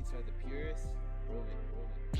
beats are the purest. Roll it, roll it.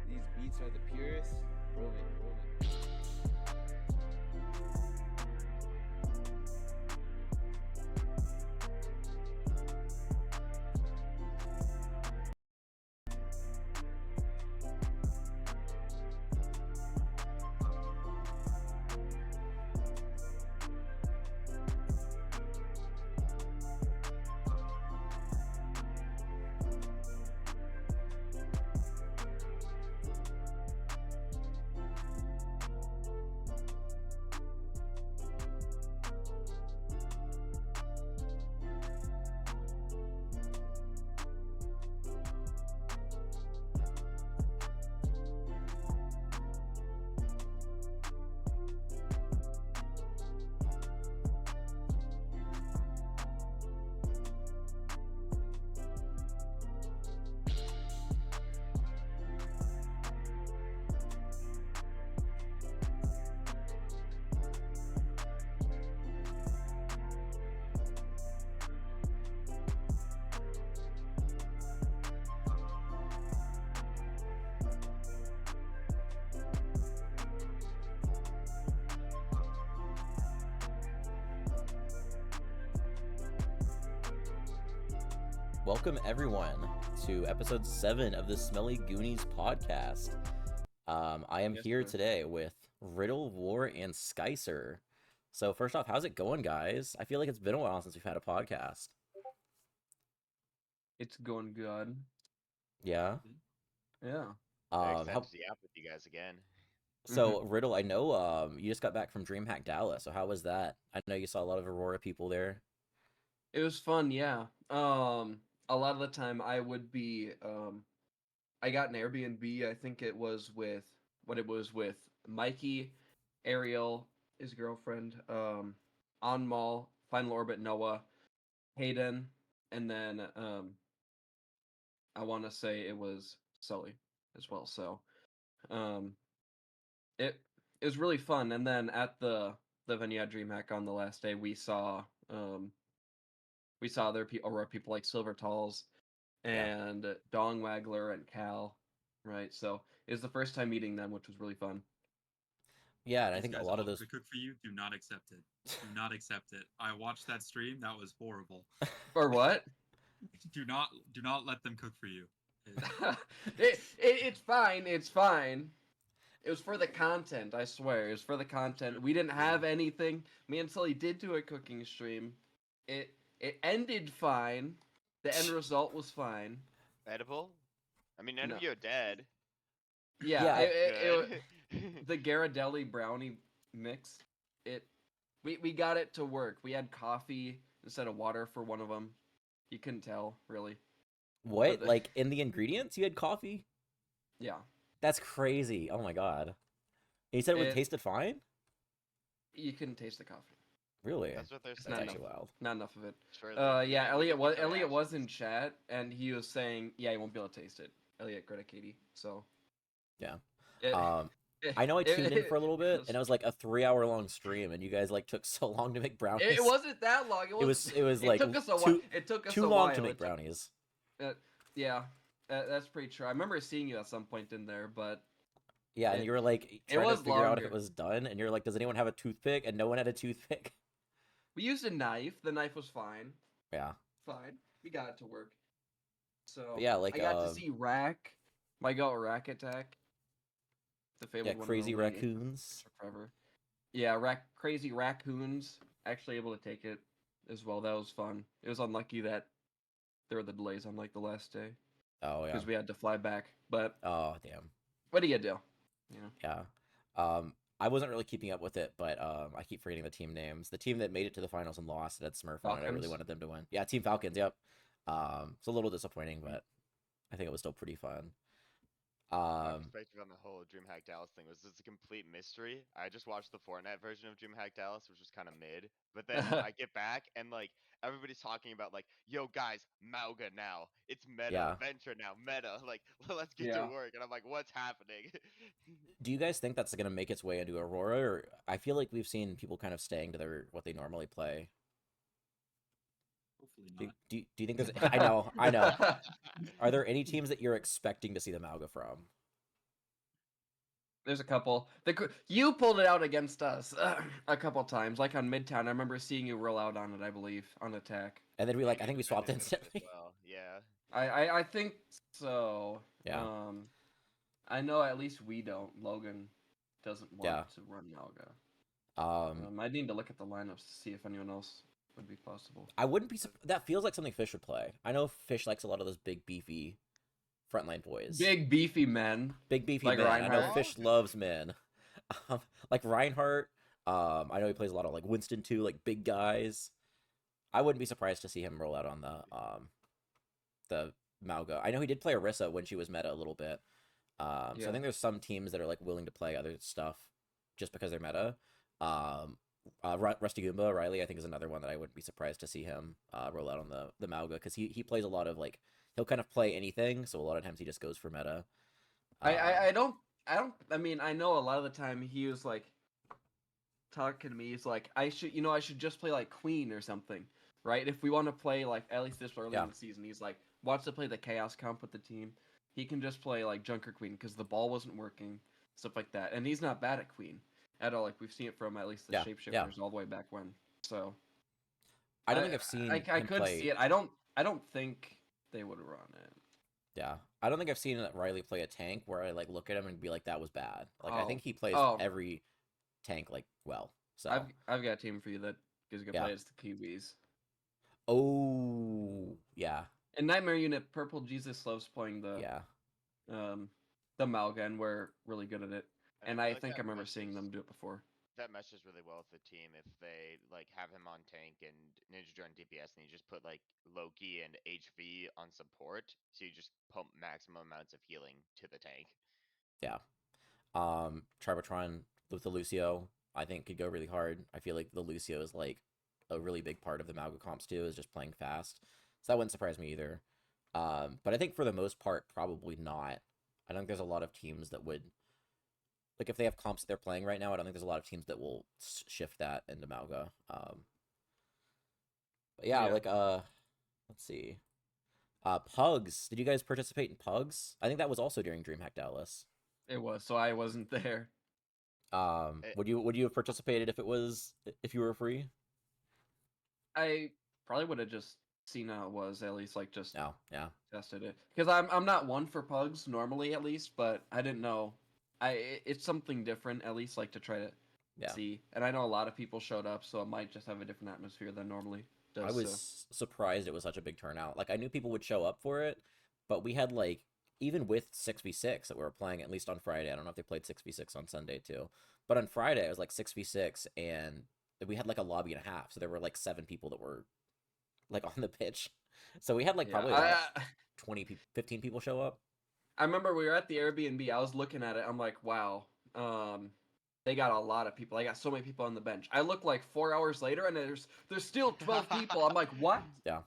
These beats are the purest. Roll it, roll it. Welcome everyone to episode 7 of the Smelly GOON1Es podcast. I am here today with RiddleDog and Skycer. So first off, how's it going, guys? I feel like it's been a while since we've had a podcast. It's going good. Yeah? Yeah. Excited to be up with you guys again. So Riddle, I know you just got back from Dreamhack Dallas. So how was that? I know you saw a lot of Aurora people there. It was fun, yeah. A lot of the time I would be I got an Airbnb. I think it was with Mikey, Ariel, his girlfriend, On Mall, Final Orbit Noah, Hayden, and then I want to say it was Sully as well. So it was really fun. And then at the venue at DreamHack on the last day, we saw other Aurora people like Silver Talls and Dong Wagler and Cal, right? So it was the first time meeting them, which was really fun. Yeah, and I think a lot of those to cook for you. Do not accept it. Do not accept it. I watched that stream. That was horrible. Or what? Do not let them cook for you. It's fine. It's fine. It was for the content, I swear. It was for the content. We didn't have anything. Me and Sully did do a cooking stream. It ended fine. The end result was fine. Edible? I mean, none No. of you are dead. Yeah, Good. the Ghirardelli brownie mix. We got it to work. We had coffee instead of water for one of them. You couldn't tell, really. What? Like in the ingredients, you had coffee? Yeah. That's crazy. Oh my god. He said it tasted fine? You couldn't taste the coffee. Really? That's what they're That's saying. actually wild. Not enough of it. Surely, Yeah, Elliot reactions. was in chat and he was saying, yeah, you won't be able to taste it. Elliot, Greta, Katie. So Yeah. it- I know I tuned in it- for a little bit, was- and it was like a 3-hour long stream, and you guys like took so long to make brownies. It wasn't that long. It was like took us a too, while. It took us too a long while. to make brownies. Yeah, that's pretty true. I remember seeing you at some point in there, but Yeah, and you were like trying was to figure out if longer. it was done, and you're like, does anyone have a toothpick? And no one had a toothpick. we used a knife. The knife was fine. Yeah. Fine. We got it to work. So But yeah, like I got to see Rack. My goat Rack Attack. The fabled one. crazy only raccoons. Forever. Yeah, crazy raccoons actually able to take it as well. That was fun. It was unlucky that there were the delays on like the last day Oh yeah. because we had to fly back. But Oh damn. what do you do? You know? Yeah. I wasn't really keeping up with it, but I keep forgetting the team names. The team that made it to the finals and lost it at Smurf, and I really Falcons? wanted them to win. Yeah, Team Falcons. Yep. It's a little disappointing, but I think it was still pretty fun. My perspective on the whole Dreamhack Dallas thing was it's a complete mystery. I just watched the Fortnite version of Dreamhack Dallas, which was kind of mid. But then I get back and like everybody's talking about like, yo guys, Mauga now. It's meta Yeah. venture now, meta. Like, let's get Yeah. to work. And I'm like, what's happening? Do you guys think that's gonna make its way into Aurora? Or I feel like we've seen people kind of staying to what they normally play. Hopefully Do, not. do, do you think there's? I know. Are there any teams that you're expecting to see the Mauga from? There's a couple. You pulled it out against us a couple times, like on Midtown. I remember seeing you roll out on it. I believe on attack. And then I think we swapped Maybe as instantly. well. Yeah. I think so. Yeah. I know at least we don't. Logan doesn't want to run Mauga. I need to look at the lineups to see if anyone else would be possible. I wouldn't be. That feels like something Fish would play. I know Fish likes a lot of those big beefy frontline boys. Big beefy men. Big beefy like men. I know Reinhardt. Fish loves men. Like Reinhardt. I know he plays a lot of like Winston too, like big guys. I wouldn't be surprised to see him roll out on the Mauga. I know he did play Orisa when she was meta a little bit. So I think there's some teams that are like willing to play other stuff just because they're meta. Rusty Goomba Riley, I think, is another one that I wouldn't be surprised to see him roll out on the Mauga because he plays a lot of like he'll kind of play anything, so a lot of times he just goes for meta. I mean, I know a lot of the time he was like talking to me. He's like, I should just play like Queen or something, right? If we want to play like at least this early in the season, he's like wants to play the Chaos comp with the team. He can just play like Junker Queen because the ball wasn't working, stuff like that. And he's not bad at Queen at all. Like we've seen it from at least the Shapeshifters all the way back when. So I don't think I've seen. I him could play... see it. I don't think they would run it. Yeah, I don't think I've seen Riley play a tank where I like look at him and be like, that was bad. Like I think he plays every tank like well. So I've got a team for you that is gonna play as the Kiwis. Oh yeah. In Nightmare Unit, Purple Jesus loves playing the Mauga, and we're really good at it. And I think I remember seeing them do it before. That meshes really well with the team if they like have him on tank and Ninja join DPS and you just put like Loki and HV on support, so you just pump maximum amounts of healing to the tank. Yeah. Tribatron with the Lucio, I think could go really hard. I feel like the Lucio is like a really big part of the Mauga comps too, is just playing fast. So that wouldn't surprise me either. But I think for the most part, probably not. I don't think there's a lot of teams that would, like if they have comps that they're playing right now, I don't think there's a lot of teams that will shift that into Mauga. But yeah, like let's see. PUGS. Did you guys participate in PUGS? I think that was also during Dreamhack Dallas. It was, so I wasn't there. Would you have participated if you were free? I probably would have just seen how it was, at least like just Oh, yeah. tested it. Because I'm not one for pugs normally, at least, but I didn't know. It's something different, at least like to try to Yeah. see. And I know a lot of people showed up, so it might just have a different atmosphere than normally does. I was surprised it was such a big turnout. Like, I knew people would show up for it, but we had, like, even with 6v6 that we were playing, at least on Friday, I don't know if they played 6v6 on Sunday too, but on Friday it was like 6v6, and we had like a lobby and a half, so there were like 7 people that were like on the pitch. So we had like probably about 20 15 people show up. I remember we were at the Airbnb. I was looking at it. I'm like, wow. They got a lot of people. I got so many people on the bench. I look like 4 hours later, and there's still 12 people. I'm like, what? Yeah.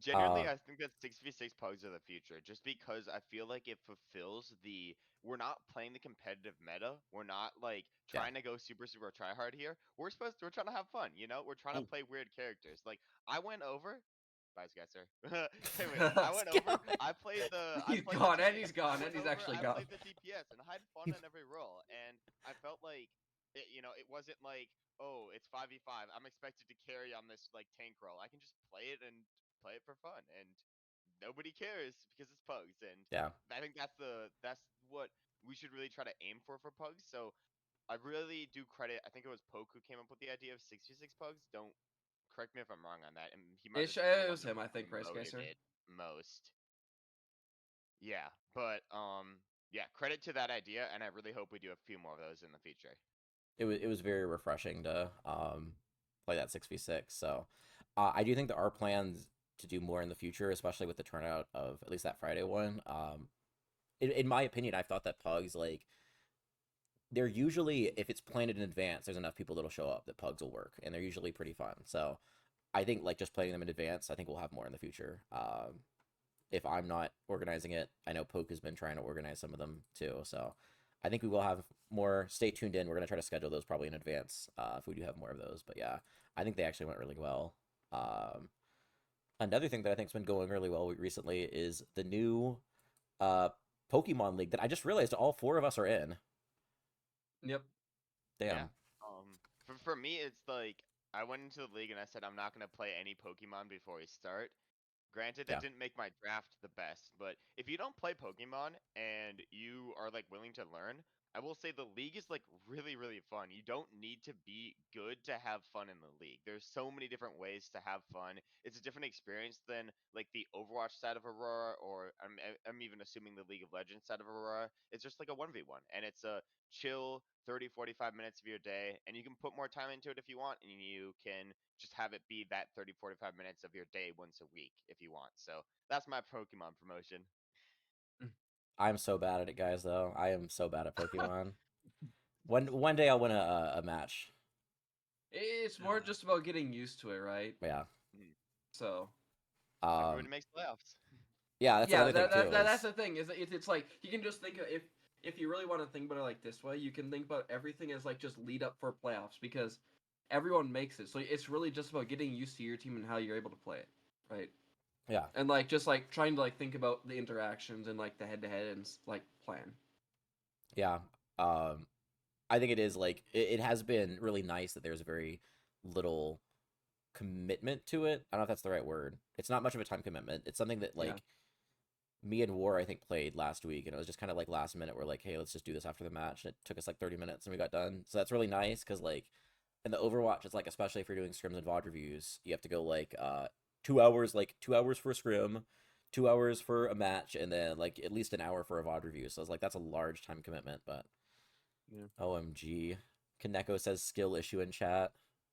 Genuinely, I think that 6v6 pugs are the future, just because I feel like it fulfills we're not playing the competitive meta. We're not like trying to go super try hard here. We're trying to have fun, you know? We're trying to play weird characters. Like I went over. Bye, Skycer. Anyway, I went over. I played the. He's I played gone, the and he's gone, and he's actually gone. I played the DPS, and I had fun on every role, and I felt like, it wasn't like, oh, it's 5v5. I'm expected to carry on this like tank role. I can just play it for fun, and nobody cares because it's pugs. And Yeah. I think that's what we should really try to aim for pugs. So I really do credit. I think it was Poke who came up with the idea of 6v6 pugs. Don't correct me if I'm wrong on that. And he might have It was him, I think, right, promoted Skycer? it most. Yeah, but yeah, credit to that idea, and I really hope we do a few more of those in the future. It was very refreshing to play that 6v6. So I do think there are plans to do more in the future, especially with the turnout of at least that Friday one. In my opinion, I've thought that pugs, like, they're usually, if it's planned in advance, there's enough people that'll show up that pugs will work, and they're usually pretty fun. So I think, like, just playing them in advance, I think we'll have more in the future. If I'm not organizing it, I know Poke has been trying to organize some of them too, so I think we will have more. Stay tuned in. We're going to try to schedule those probably in advance if we do have more of those. But yeah, I think they actually went really well. Another thing that I think has been going really well recently is the new Pokemon League that I just realized all 4 of us are in. Yep. Damn. Yeah. For me, it's like I went into the league and I said I'm not going to play any Pokemon before we start. Granted, that didn't make my draft the best, but if you don't play Pokemon and you are like willing to learn, I will say the league is like really, really fun. You don't need to be good to have fun in the league. There's so many different ways to have fun. It's a different experience than like the Overwatch side of Aurora, or I'm even assuming the League of Legends side of Aurora. It's just like a 1v1, and it's a chill 30-45 minutes of your day, and you can put more time into it if you want, and you can just have it be that 30-45 minutes of your day once a week if you want. So that's my Pokemon promotion. I'm so bad at it, guys, though. I am so bad at Pokemon. One day I'll win a match. It's more just about getting used to it, right? Yeah. So. Everybody makes playoffs. Yeah, that's another thing too. That's the thing. It's like you can just think of if you really want to think about it like this way, you can think about everything as like just lead up for playoffs, because everyone makes it. So it's really just about getting used to your team and how you're able to play it, right? Yeah. And like just like trying to like think about the interactions and like the head to head and like plan. Yeah. I think it is like it has been really nice that there's very little commitment to it. I don't know if that's the right word. It's not much of a time commitment. It's something that like me and War, I think, played last week, and it was just kind of like last minute. We're like, hey, let's just do this after the match. And it took us like 30 minutes and we got done. So that's really nice, because like in the Overwatch, it's like, especially if you're doing scrims and VOD reviews, you have to go like 2 hours, like 2 hours for a scrim, 2 hours for a match, and then like at least an hour for a VOD review. So it's like that's a large time commitment. But OMG, Kaneko says skill issue in chat.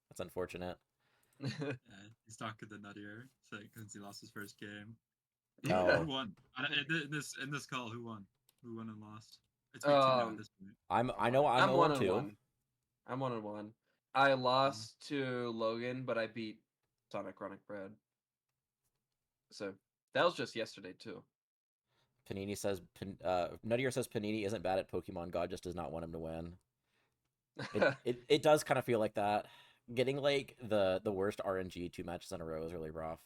That's unfortunate. Yeah, he's talking to Nuttier because he lost his first game. Oh. Who won? In this call, who won? Who won and lost? It's week 2 now at this point. I know I'm 1-2. I'm 1-1. I lost to Logan, but I beat Sonic Chronic Bread. So that was just yesterday too. Panini says Nuttier says Panini isn't bad at Pokemon. God just does not want him to win. It does kind of feel like that. Getting like the worst RNG 2 matches in a row is really rough.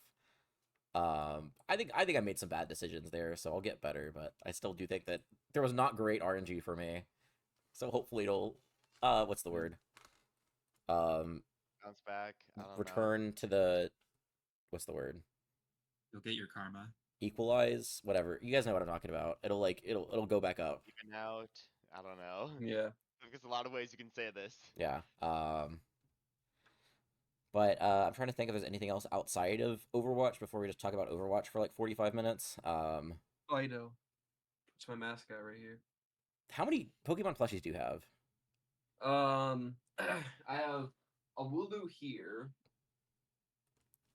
I think I made some bad decisions there, so I'll get better, but I still do think that there was not great RNG for me. So hopefully it'll what's the word? Bounce back. I don't return know. to the what's the word? You'll get your karma. Equalize, whatever. You guys know what I'm talking about. It'll go back up. Even out. I don't know. Yeah. There's a lot of ways you can say this. Yeah. But I'm trying to think if there's anything else outside of Overwatch before we just talk about Overwatch for like 45 minutes. Fido. It's my mascot right here. How many Pokemon plushies do you have? I have a Wooloo here.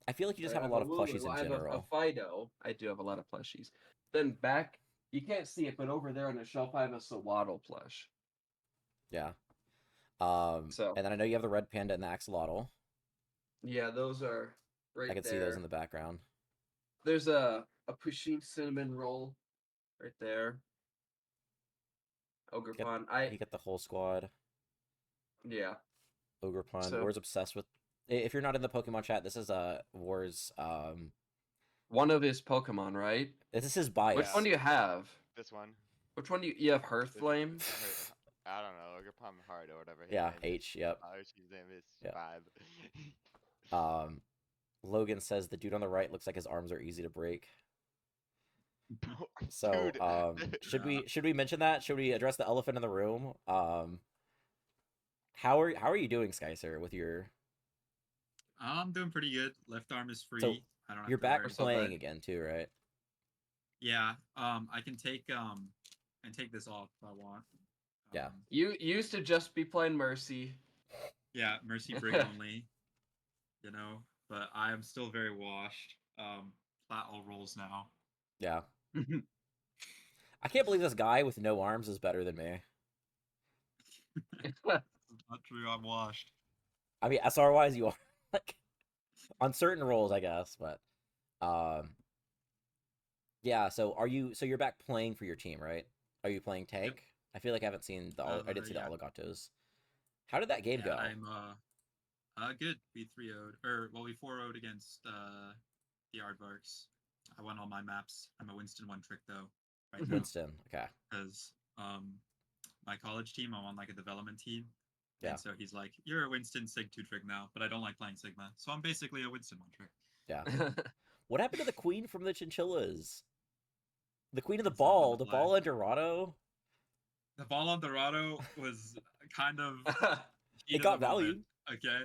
I feel like you just I have a lot of Wooloo, plushies in I have general. a Fido. I do have a lot of plushies. Then back, you can't see it, but over there on the shelf, I have a Sawaddle plush. Yeah. So And then I know you have the Red Panda and the Axolotl. yeah, those are right I can there. see those in the background. There's a Pusheen cinnamon roll right there. Ogerpon. You get the whole squad. Yeah. Ogerpon. So- War's obsessed with. If you're not in the Pokemon chat, this is War's. One of his Pokemon, right? This is his bias. Which one do you have? This one. Which one do you have? Hearthflame? I don't know. Ogerpon Heart or whatever. his Yeah, name is. H. Yep. His name is Yep. 5. Logan says the dude on the right looks like his arms are easy to break. So, Dude. should we mention that? Should we address the elephant in the room? How are you doing, Skycer, with your? I'm doing pretty good. Left arm is free. So, I don't have You're to back worry. playing again too, right? Yeah. I can take this off if I want. Yeah. You used to just be playing Mercy. Yeah, Mercy Brig only. You know, but I am still very washed. Plat all rolls now. Yeah. I can't believe this guy with no arms is better than me. Not true. I'm washed. I mean, SR wise, you are like on certain roles, I guess, but yeah. So you're back playing for your team, right? Are you playing tank? Yep. I feel like I haven't seen I did see yeah. the Oligatos. How did that game go? I'm good. We 3-0'd, or well, we 4-0'd against the Aardvarks. I won all my maps. I'm a Winston one trick though. Right now. Winston, okay. Because my college team, I'm on like a development team. Yeah. And so he's like, "You're a Winston Sig 2 trick now," but I don't like playing Sigma, so I'm basically a Winston one trick. Yeah. What happened to the queen from the chinchillas? The queen of the It's not on ball, the the flag. ball on Dorado. The ball on Dorado was kind of heat It of got the value. moment, okay,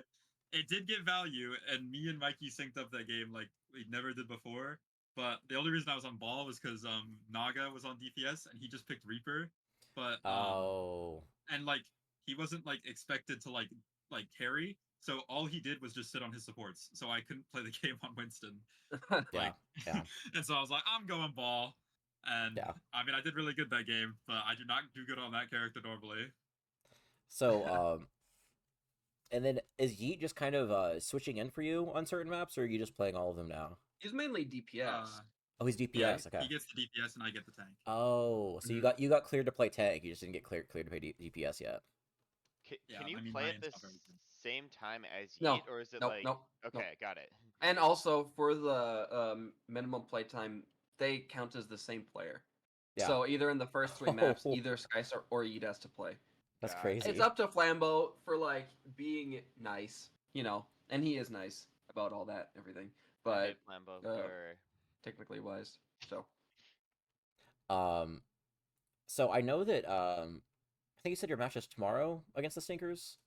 it did get value, and me and Mikey synced up that game like we never did before. But the only reason I was on ball was because Naga was on DPS and he just picked Reaper. But and like he wasn't like expected to like carry, so all he did was just sit on his supports. So I couldn't play the game on Winston. Yeah. Yeah. And so I was like, I'm going ball. And Yeah. I mean, I did really good that game, but I do not do good on that character normally. So, and then is Yeet just kind of switching in for you on certain maps, or are you just playing all of them now? He's mainly DPS. Oh, he's DPS. Yeah, Okay. he gets the DPS and I get the tank. Oh, so you got cleared to play tank. You just didn't get cleared to play DPS yet. Can Yeah, you I mean, play my at the in's not very good. same time as Yeet, No, or is it nope, like? nope, Okay, nope. got it. And also for the minimum playtime, they count as the same player. Yeah. So either in the first 3 maps, either Skycer or Yeet has to play. That's Got it. crazy. It's up to Flambeau for like being nice, you know, and he is nice about all that everything. But Hey, Flambeau, or- technically wise, so So I know that I think you said your match is tomorrow against the Stinkers.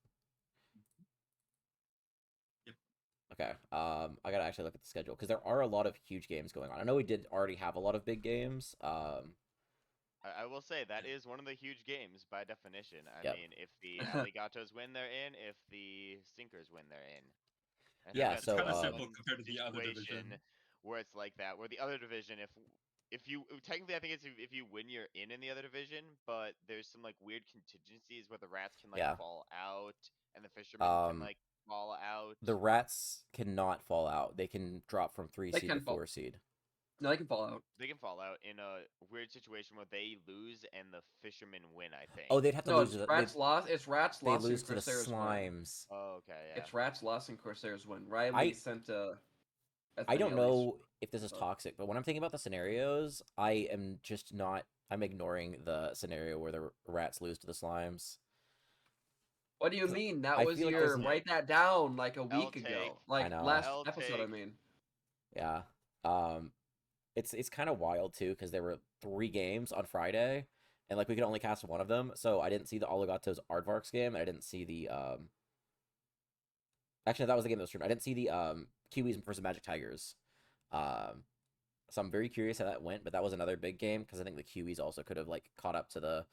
Yep. Okay. I gotta actually look at the schedule because there are a lot of huge games going on. I know we did already have a lot of big games. I will say that is one of the huge games by definition. I Yep. mean, if the Alligatos win, they're in. If the Stinkers win, they're in. I think Yeah, that's so, one kinda simple compared to the other situation division. where it's like that. Where the other division, if you technically, I think it's if you win, you're in the other division. But there's some like weird contingencies where the rats can like Yeah. fall out and the fishermen can like fall out. The rats cannot fall out. They can drop from 3 They seed can to fall. 4 seed. no, they can fall out. They can fall out in a weird situation where they lose and the fishermen win. I think. Oh, they'd have to No, lose. it's to rats lost. It's rats they lost. lose and to the Corsairs win. slimes. Oh, okay, yeah. It's rats lost and Corsairs win. Riley sent I don't know if this is toxic, but when I'm thinking about the scenarios, I am just not. I'm ignoring the scenario where the rats lose to the slimes. What do you mean? That I was feel like your there's- write that down like a week take. ago. Like know. last L episode, I take. mean. Yeah. it's kind of wild too because there were 3 games on Friday, and like we could only cast one of them, so I didn't see the Oligatos Aardvarks game, and I didn't see the Actually, that was the game that was streamed. I didn't see the Kiwis versus Magic Tigers. So I'm very curious how that went, but that was another big game because I think the Kiwis also could have like caught up to the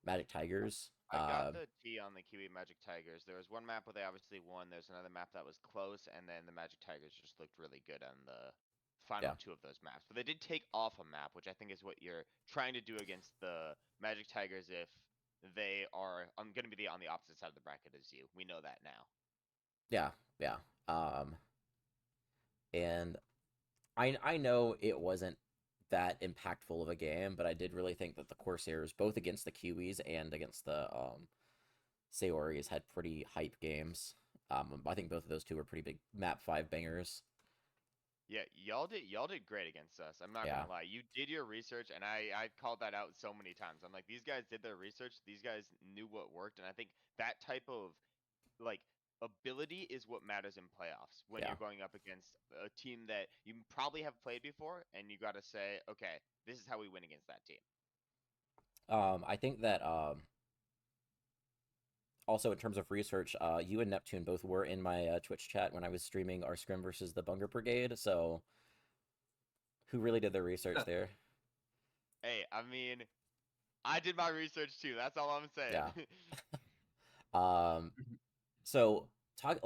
Magic Tigers. I got the T on the Kiwi Magic Tigers. There was one map where they obviously won. There's another map that was close, and then the Magic Tigers just looked really good on the final 2 of those maps. But they did take off a map, which I think is what you're trying to do against the Magic Tigers if they are going to be on the opposite side of the bracket as you. We know that now. Yeah. And I know it wasn't that impactful of a game, but I did really think that the Corsairs, both against the Kiwis and against the Saoris, had pretty hype games. I think both of those 2 were pretty big map 5 bangers. Yeah, y'all did great against us. I'm not gonna lie. You did your research, and I called that out so many times. I'm like, these guys did their research. These guys knew what worked, and I think that type of like ability is what matters in playoffs when you're going up against a team that you probably have played before, and you got to say, okay, this is how we win against that team. I think that also in terms of research, you and Neptune both were in my Twitch chat when I was streaming our scrim versus the Bunger Brigade. So, who really did the research there? Hey, I mean, I did my research too. That's all I'm saying. Yeah. So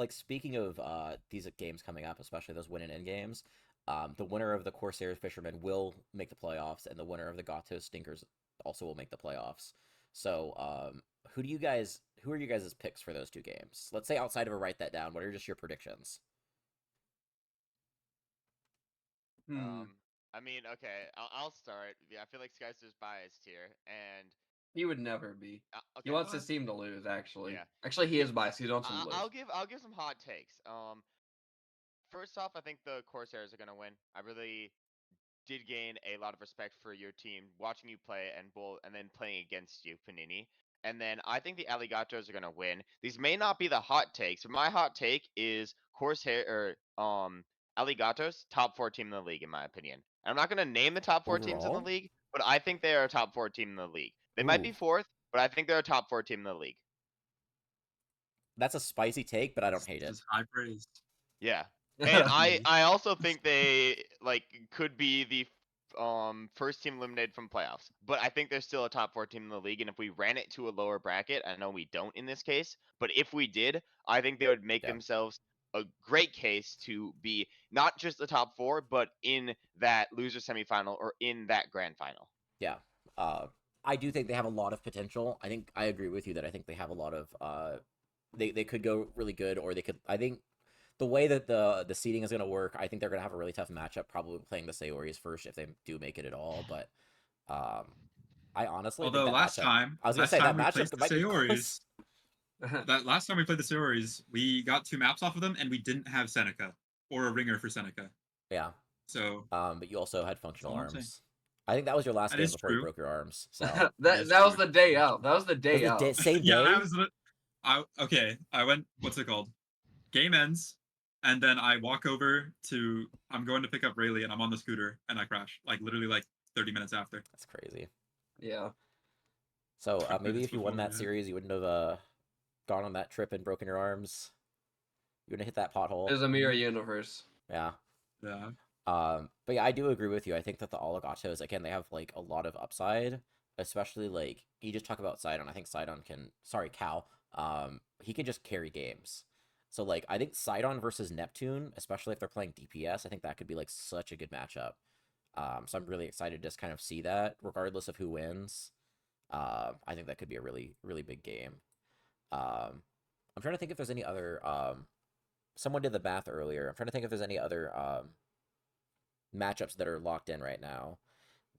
speaking of these games coming up, especially those win and end games, the winner of the Corsair Fishermen will make the playoffs, and the winner of the Gatos Stinkers also will make the playoffs. So, who are you guys' picks for those 2 games? Let's say outside of a write that down, what are just your predictions? I mean, okay, I'll start. Yeah, I feel like Skycer's biased here, and he would never be. Okay, he wants his team to lose. Actually, yeah. Actually, he is biased. He wants them to lose. I'll give some hot takes. First off, I think the Corsairs are gonna win. I really did gain a lot of respect for your team watching you play and then playing against you, Paninii. And then I think the Alligators are gonna win. These may not be the hot takes, but my hot take is Corsair Alligators top 4 team in the league in my opinion. And I'm not gonna name the top 4 teams in the league, but I think they are a top 4 team in the league. They might be 4th, but I think they're a top 4 team in the league. That's a spicy take, but I don't hate it. Just high praise. Yeah. And I also think they could be the first team eliminated from playoffs. But I think they're still a top 4 team in the league, and if we ran it to a lower bracket, I know we don't in this case, but if we did, I think they would make themselves a great case to be not just the top 4, but in that loser semifinal or in that grand final. Yeah. I do think they have a lot of potential. I agree with you that I think they have a lot of they could go really good, or they could. I think the way that the seeding is going to work, I think they're going to have a really tough matchup, probably playing the Saoris first if they do make it at all. But I honestly, although think last matchup, time I was going to say that we matchup played the might be Saoris. That last time we played the Saoris, we got 2 maps off of them, and we didn't have Seneca or a ringer for Seneca. Yeah. So. But you also had functional arms. I think that was your last game before you broke your arms. So that was the day out. That was the day out. Same day. Yeah, I went. What's it called? Game ends, and then I walk over to. I'm going to pick up Rayleigh, and I'm on the scooter, and I crash. Literally 30 minutes after. That's crazy. Yeah. So maybe if you won that series, you wouldn't have gone on that trip and broken your arms. You wouldn't have hit that pothole. There's a mirror universe. Yeah. Yeah. But yeah, I do agree with you. I think that the Oligatos, again, they have a lot of upside, especially you just talk about Sidon. I think Sidon Cal, he can just carry games. So I think Sidon versus Neptune, especially if they're playing DPS, I think that could be such a good matchup. So I'm really excited to just kind of see that, regardless of who wins. I think that could be a really, really big game. I'm trying to think if there's any other. Someone did the math earlier. I'm trying to think if there's any other matchups that are locked in right now.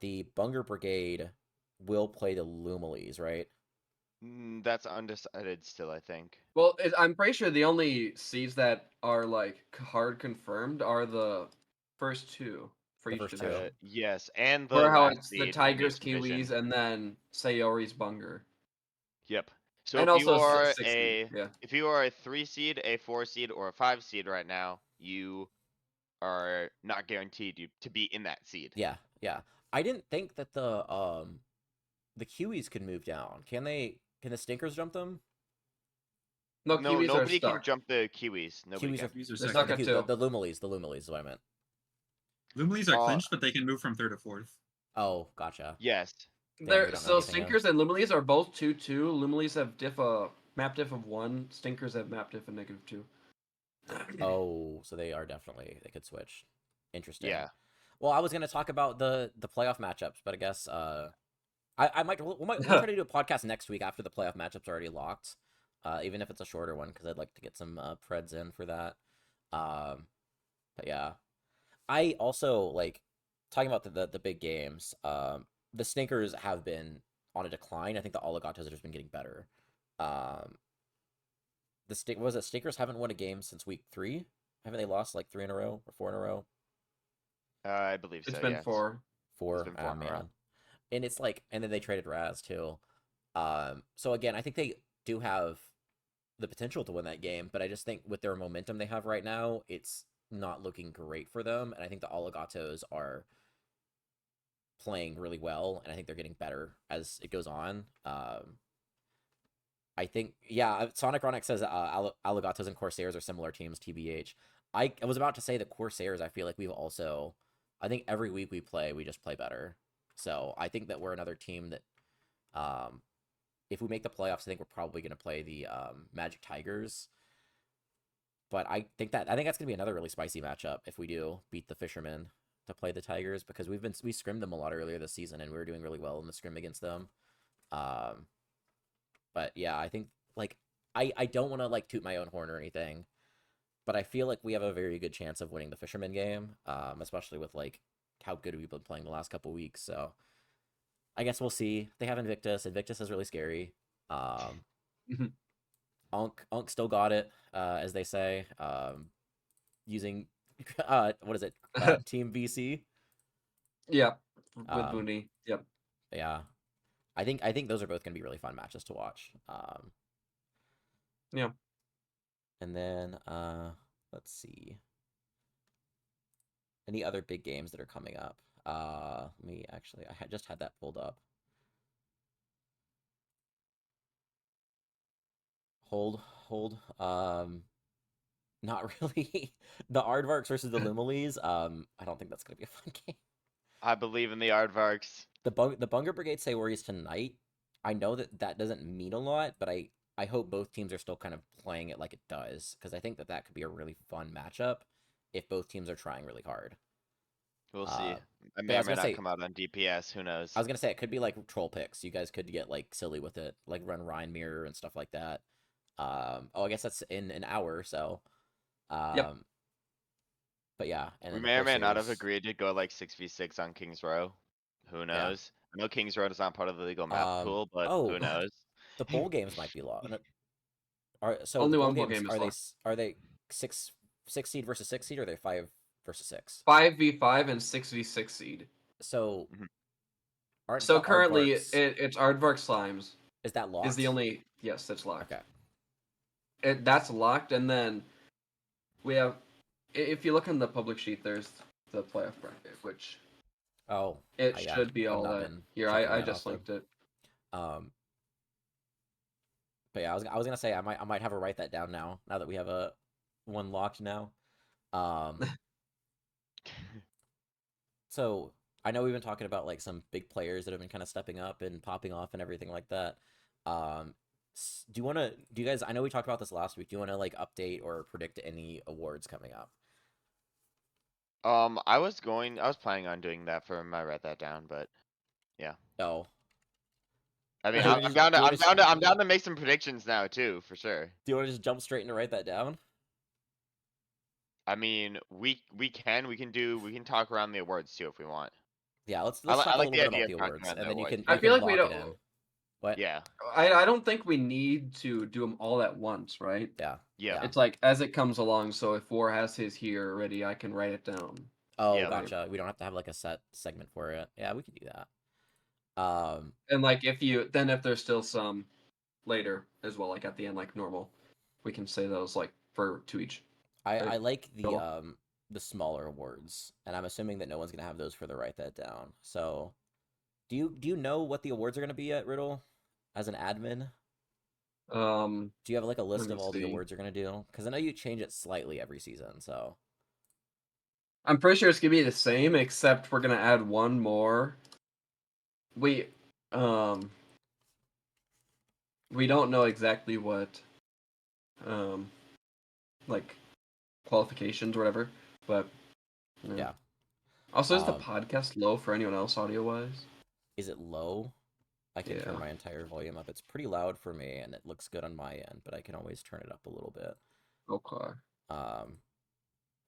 The Bunger Brigade will play the Lumilies, right? That's undecided still, I think. Well, I'm pretty sure the only seeds that are hard confirmed are the first 2 for each division. Yes, and the Tigers, Kiwis, and then Saori's Bunger. Yep. So and if you also are if you are a 3 seed, a 4 seed, or a 5 seed right now, you are not guaranteed to be in that seed. Yeah, Yeah, I didn't think that the Kiwis could move down. Can they? Can the stinkers jump them? No, No, Kiwis are nobody can stuck. jump the Kiwis. Nobody Kiwis can. are Kiwis are They're second. stuck at the, two. the Lumilies. The Lumilies is what I meant. Lumilies are Uh, clinched, but they can move from 3rd to 4th. Oh, gotcha. Yes. Damn, we They're don't know so anything Stinkers and Lumilies are both 2-2. Lumilies have map diff of 1. Stinkers have map diff of -2. Oh, so they are definitely they could switch. Interesting. Yeah. Well, I was gonna talk about the playoff matchups, but I guess I might we'll try to do a podcast next week after the playoff matchups are already locked, even if it's a shorter one because I'd like to get some preds in for that. But yeah, I also like talking about the big games. The stinkers have been on a decline. I think the oligatos have just been getting better. Stinkers haven't won a game since week 3. Haven't they lost like 3 in a row or 4 in a row? I believe so. It's been yes. 4. 4. been Oh 4 in a row. man, and it's like, and then they traded Raz too. So again, I think they do have the potential to win that game, but I just think with their momentum they have right now, it's not looking great for them. And I think the oligatos are playing really well, and I think they're getting better as it goes on. I think, yeah, Sonic Ronic says Aligatos and Corsairs are similar teams, TBH. I was about to say the Corsairs, I feel like we've also, I think every week we just play better. So I think that we're another team that, if we make the playoffs, I think we're probably going to play the Magic Tigers. But I think that's going to be another really spicy matchup if we do beat the Fishermen to play the Tigers, because we scrimmed them a lot earlier this season, and we were doing really well in the scrim against them. But yeah, I think, like, I don't want to, like, toot my own horn or anything, but I feel like we have a very good chance of winning the Fisherman game, especially with, like, how good we've been playing the last couple weeks. So I guess we'll see. They have Invictus. Invictus is really scary. Unk still got it, as they say, using, what is it, Team BC? Yep, with Um, Booney. Yep. Yeah. I think those are both going to be really fun matches to watch. Yeah. And then let's see. Any other big games that are coming up? Let me actually, I just had that pulled up. Hold. Not really. The Aardvarks versus the Lumilies. I don't think that's going to be a fun game. I believe in the Aardvarks. The Bunger Brigade say worries tonight. I know that doesn't mean a lot, but I hope both teams are still kind of playing it like it does, because I think that could be a really fun matchup if both teams are trying really hard. We'll see. I yeah, may I or was may gonna not say- come out on DPS. Who knows? I was gonna say it could be like troll picks. You guys could get like silly with it, like run Rhine Mirror and stuff like that. Oh, I guess that's in an hour, so. Yep. But yeah, and We then the may or may not have Corsairs. agreed to go like 6v6 on Kings Row. Who knows? I know Kings Row is not part of the legal map pool, but oh, who knows? The bowl games might be long. So Only the bowl one bowl games, game is are they six seed versus 6 seed, or are they 5 versus 6? 5v5 and 6v6 seed. So Mhm. aren't So the currently Aardvarks, it's Aardvark Slimes is that locked? is the only, yes, that's locked. Okay. That's locked, and then we have, if you look on the public sheet, there's the playoff bracket, which Oh, it yeah, should be I've all not that. been Here, checking I that just often. linked it. But yeah, I was gonna say I might have her write that down now that we have a one locked now. So I know we've been talking about like some big players that have been kind of stepping up and popping off and everything like that. Do you guys, I know we talked about this last week. Do you want to like update or predict any awards coming up? I was planning on doing that for him. I write that down, but yeah. Oh, I mean, Do you I'm wanna down to make some predictions now too, for sure. do you want to just jump straight into write that down? I mean, we can talk around the awards too if we want. Yeah, let's I talk a like little the bit idea about the of talking awards, about and the then you awards. can I feel like we lock it don't. in. What? Yeah. I don't think we need to do them all at once, right? Yeah. Yeah. It's like as it comes along. So if War has his here already, I can write it down. Oh, Yeah. gotcha. We don't have to have like a set segment for it. Yeah, we could do that. And like if there's still some later as well, like at the end, like normal, we can say those like for to each. I like Cool. the smaller awards, and I'm assuming that no one's gonna have those for the Write That Down. So, do you know what the awards are gonna be at Riddle, as an admin? Do you have like a list me of all the see. awards you're gonna do? Because I know you change it slightly every season. So I'm pretty sure it's gonna be the same, except we're gonna add one more. We don't know exactly what like qualifications or whatever, but yeah. Also, is the Um, podcast low for anyone else audio wise? Is it low? I can turn Yeah. my entire volume up. It's pretty loud for me, and it looks good on my end, but I can always turn it up a little bit. Okay. Is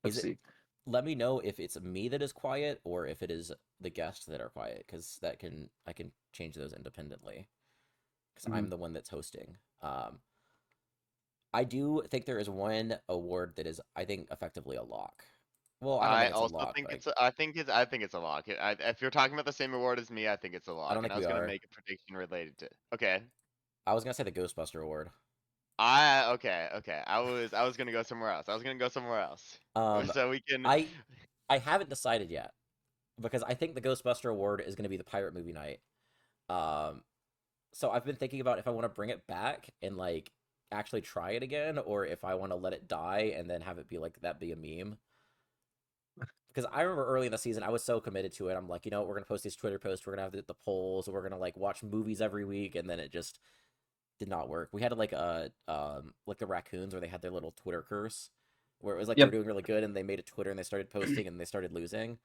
Let's it? see. Let me know if it's me that is quiet or if it is the guests that are quiet, because I can change those independently, because I'm the one that's hosting. I do think there is one award that is, I think, effectively a lock. Well, I don't I think it's a also lock. think But it's I think it's a lock. If you're talking about the same award as me, I think it's a lock. don't And think I we was gonna are. make a prediction related to. Okay. I was gonna say the Ghostbuster Award. Okay. I was gonna go somewhere else. So we can. I haven't decided yet, because I think the Ghostbuster Award is going to be the pirate movie night. So I've been thinking about if I want to bring it back and like actually try it again, or if I want to let it die and then have it be like that be a meme. Because I remember early in the season, I was so committed to it. I'm like, we're gonna post these Twitter posts, we're gonna have the polls, we're gonna like watch movies every week, and then it just did not work. We had like like the raccoons where they had their little Twitter curse, where it was like they were doing really good and they made a Twitter and they started posting and they started losing.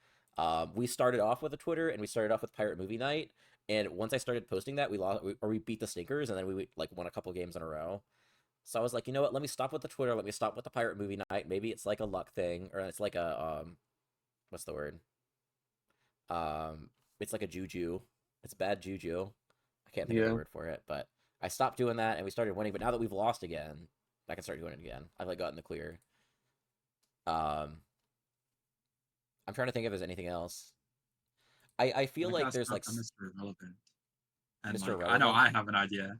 We started off with a Twitter and we started off with Pirate Movie Night, and once I started posting that, we beat the stinkers, and then we like won a couple games in a row. So I was like, you know what? Let me stop with the Twitter. Let me stop with the Pirate Movie Night. Maybe it's like a luck thing, or it's like a what's the word? It's like a juju. It's bad juju. I can't think of the word for it, but I stopped doing that and we started winning. But now that we've lost again, I can start doing it again. I've like gotten the clear. I'm trying to think if there's anything else. I feel like there's like Mr. Irrelevant. And Mr. like, Irrelevant? I know I have an idea.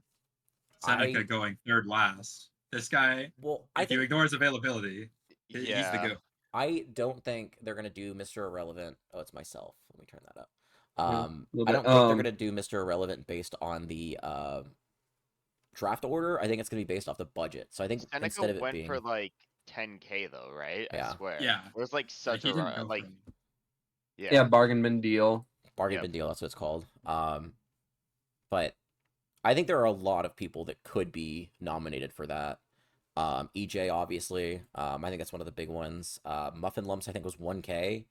Seneca going third last. This guy, well, if you ignore his availability, he's the Yeah. goat. I don't think they're gonna do Mr. Irrelevant. Oh, it's myself. Let me turn that up. I I don't think they're gonna do Mr. Irrelevant based on the draft order. I think it's gonna be based off the budget. So I think Seneca instead of it went being for like 10K though, right? Yeah. I swear. Yeah. It was like such he a didn't go like. for Yeah, bargain bin deal. bargain bin deal. That's what it's called. But I think there are a lot of people that could be nominated for that. EJ obviously. I think that's one of the big ones. Muffin Lumps I think was 1K.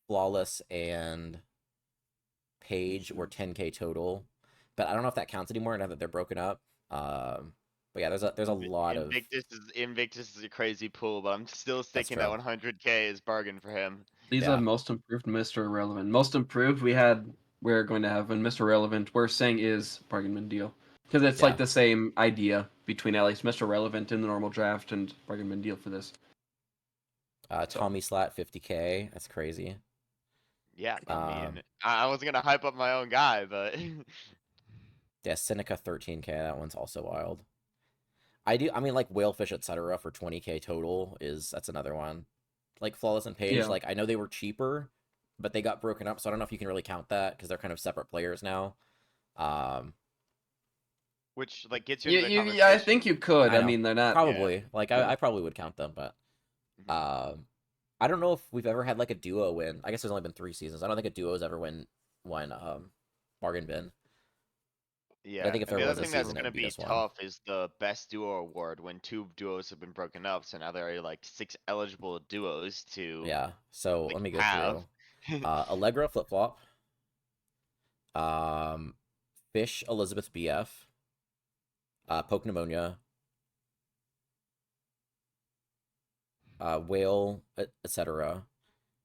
Flawless and Page were 10K total, but I don't know if that counts anymore now that they're broken up. But yeah, there's a lot of Invictus is a crazy pool, but I'm still sticking that 100K is bargain for him. These are most improved, Mr. Irrelevant. Most improved we're going to have, and Mr. Irrelevant we're saying is bargain bin deal, because it's like the same idea between at least Mr. Irrelevant in the normal draft and bargain bin deal for this. Tommy Slat 50K. That's crazy. Yeah, I mean, I wasn't gonna hype up my own guy, but yeah, Seneca 13K. That one's also wild. I mean, like Whalefish, etc. for 20K total that's another one. Like Flawless and Page, like I know they were cheaper, but they got broken up, so I don't know if you can really count that because they're kind of separate players now. Which like gets you into the conversation. Yeah, I think you could. I mean, they're not probably like I probably would count them, but I don't know if we've ever had like a duo win. I guess there's only been 3 seasons. I don't think a duo's ever won bargain bin. Yeah, but I think if there the was other thing that's gonna be tough is the best duo award when 2 duos have been broken up. So now there are like 6 eligible duos to. Yeah. So like, let me go through. Allegra Flip Flop. Fish Elizabeth BF. Poke Pneumonia. Whale, etc.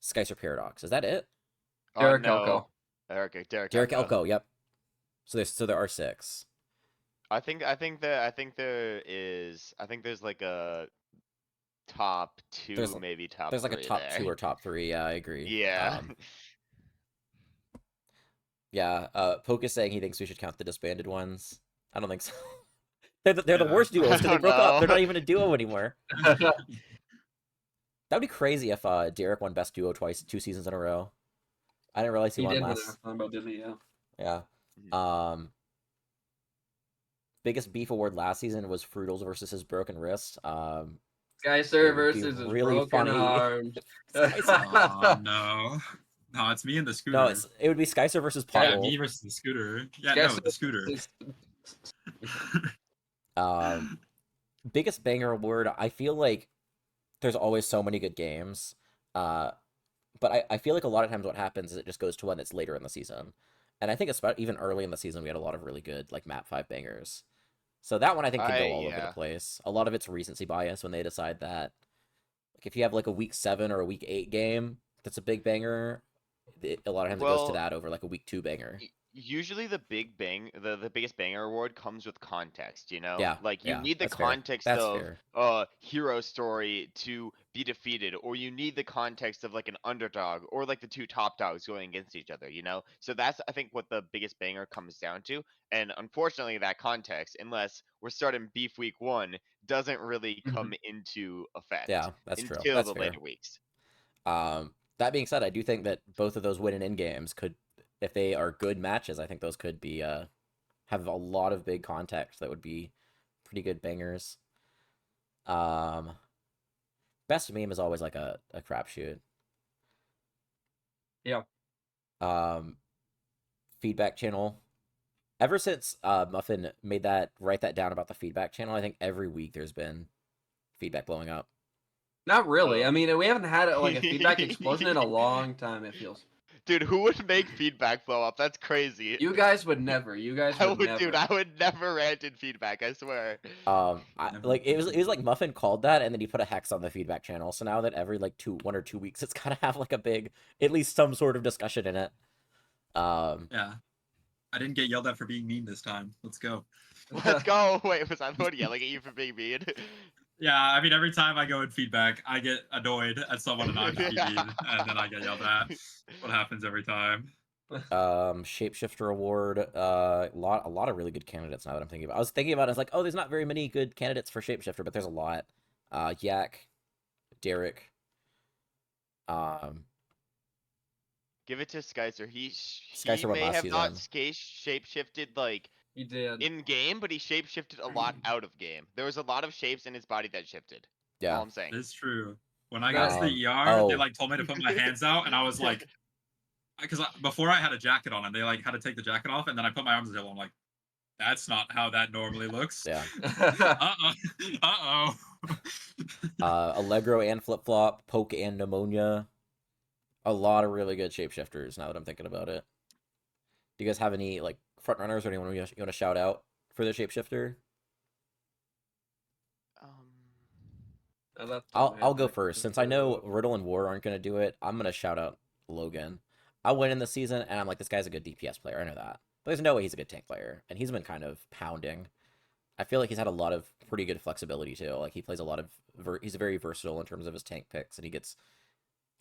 Skycer Paradox. Is that it? Derek Elko. Derek Elko. Yep. So there are 6. I think there's like a top 2, maybe top 3. There's like a top 2 or top 3. Yeah, I agree. Yeah. Yeah. Poke is saying he thinks we should count the disbanded ones. I don't think so. They're the worst duos because they broke up. They're not even a duo anymore. That would be crazy if Derek won best duo twice, 2 seasons in a row. I didn't realize he won did last. win that, didn't he? Yeah. Yeah. Mhm. Biggest beef award last season was Fruitles versus his broken wrist. Skycer It would be versus his really broken funny. arms. Oh no. No, it's me and the scooter. No, it would be Skycer versus yeah, Pothole. me versus the scooter. Yeah, no, Skycer the scooter. versus- Biggest banger award. I feel like there's always so many good games. But I feel like a lot of times what happens is it just goes to one that's later in the season. And I think even early in the season we had a lot of really good like map 5 bangers. So that one I think can go all over the place. A lot of it's recency bias when they decide that. Like if you have like a week 7 or a week 8 game that's a big banger, a lot of times it goes to that over like a week 2 banger. Usually the biggest banger award comes with context, you know? Yeah, Like you yeah, need the that's fair. context That's of fair. hero story to be defeated, or you need the context of like an underdog or like the two top dogs going against each other, you know? So that's I think what the biggest banger comes down to. And unfortunately that context, unless we're starting beef week 1, doesn't really come into effect Yeah, that's true. until That's the fair. later weeks. That being said, I do think that both of those win and in games could, if they are good matches, I think those could be have a lot of big context that would be pretty good bangers. Best meme is always like a crapshoot. Yeah. Feedback channel. Ever since Muffin made write that down about the feedback channel, I think every week there's been feedback blowing up. Not really. Oh. I mean, we haven't had like a feedback explosion in a long time, it feels. Dude, who would make feedback blow up? That's crazy. You guys would never. You guys would never. Dude, I would never rant in feedback, I swear. Like it was like Muffin called that, and then he put a hex on the feedback channel. So now that every like 1 or 2 weeks, it's gotta have like a big, at least some sort of discussion in it. Yeah. I didn't get yelled at for being mean this time. Let's go. Let's go. Wait, was I the one yelling at you for being mean? Yeah, I mean, every time I go in feedback, I get annoyed at someone and I'm being mean, and then I get yelled at. What happens every time? Shapeshifter award. A lot of really good candidates now that I'm thinking about. I was thinking about it, I was like, oh, there's not very many good candidates for Shapeshifter, but there's a lot. Yak, Derek. Give it to Skycer. He Skycer won may last have not season. shape-shifted like He did. in game, but he shape-shifted a lot out of game. There was a lot of shapes in his body that shifted. Yeah. All I'm saying. It's true. When I got to the ER, they like told me to put my hands out, and I was like, because before I had a jacket on, and they like had to take the jacket off, and then I put my arms together. I'm like, that's not how that normally looks. Yeah. Allegro and Flip Flop, Poke and Pneumonia. A lot of really good shapeshifters now that I'm thinking about it. Do you guys have any like front runners or anyone you want to shout out for the shapeshifter? I'll go first. Since I know Riddle and War aren't going to do it, I'm going to shout out Logan. I went in the season and I'm like, this guy's a good DPS player. I know that. But there's no way he's a good tank player. And he's been kind of pounding. I feel like he's had a lot of pretty good flexibility too. Like he plays a lot of, he's very versatile in terms of his tank picks, and he gets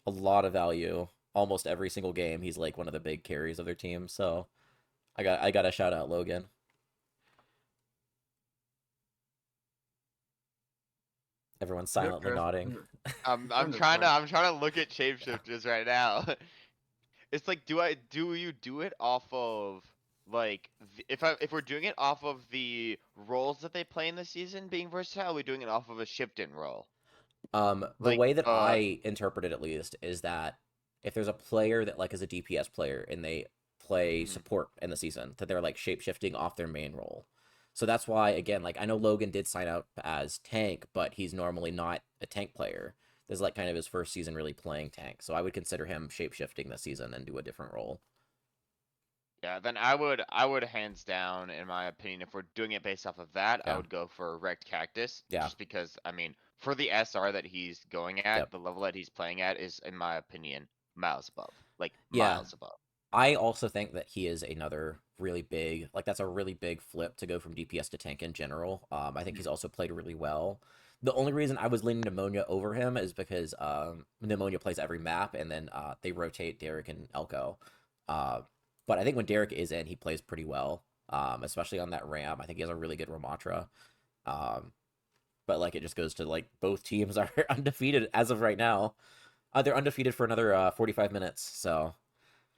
a lot of value almost every single game. He's like one of the big carries of their team. So I got to shout out Logan. Everyone's silently nodding. I'm trying to look at shapeshifters right now. It's like, do you do it off of like if we're doing it off of the roles that they play in the season being versatile, we're doing it off of a shift-in role? The way that I interpret it, at least, is that if there's a player that like is a DPS player and they play support in the season, that they're like shape-shifting off their main role. So that's why, again, like I know Logan did sign up as tank, but he's normally not a tank player. This is like kind of his first season really playing tank. So I would consider him shape-shifting this season and do a different role. Yeah, then I would hands down, in my opinion, if we're doing it based off of that, I would go for Wrecked Cactus. Yeah. Just because, I mean, for the SR that he's going at, the level that he's playing at is, in my opinion, miles above. Like, miles above. I also think that he is another really big, like that's a really big flip to go from DPS to tank in general. I think he's also played really well. The only reason I was leaning Pneumonia over him is because Pneumonia plays every map, and then they rotate Derek and Elko. But I think when Derek is in, he plays pretty well, especially on that Ram. I think he has a really good Ramatra. But but like it just goes to like both teams are undefeated as of right now. They're undefeated for another 45 minutes. So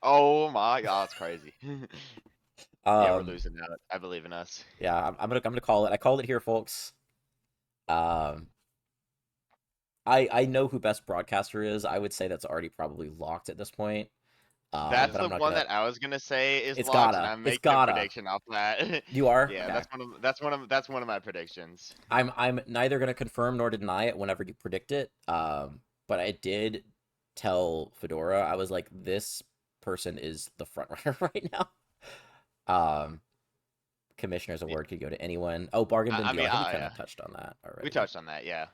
Oh my god, it's crazy. Yeah, we're um, losing now. I believe in us. yeah, I'm gonna call it. I called it here, folks. Um, I know who best broadcaster is. I would say that's already probably locked at this point. That's But the I'm not one gonna. that I was gonna say is It's locked, and gotta. I'm It's making a gotta. prediction off that. You are. Yeah, Okay. that's one of my predictions. I'm neither gonna confirm nor deny it whenever you predict it. But I did tell Fedora, I was like, this person is the front runner right now. Commissioner's award could go to anyone. Oh, bargain bin I deal. mean, I think we kind yeah, of touched on that already. we touched on that. Yeah.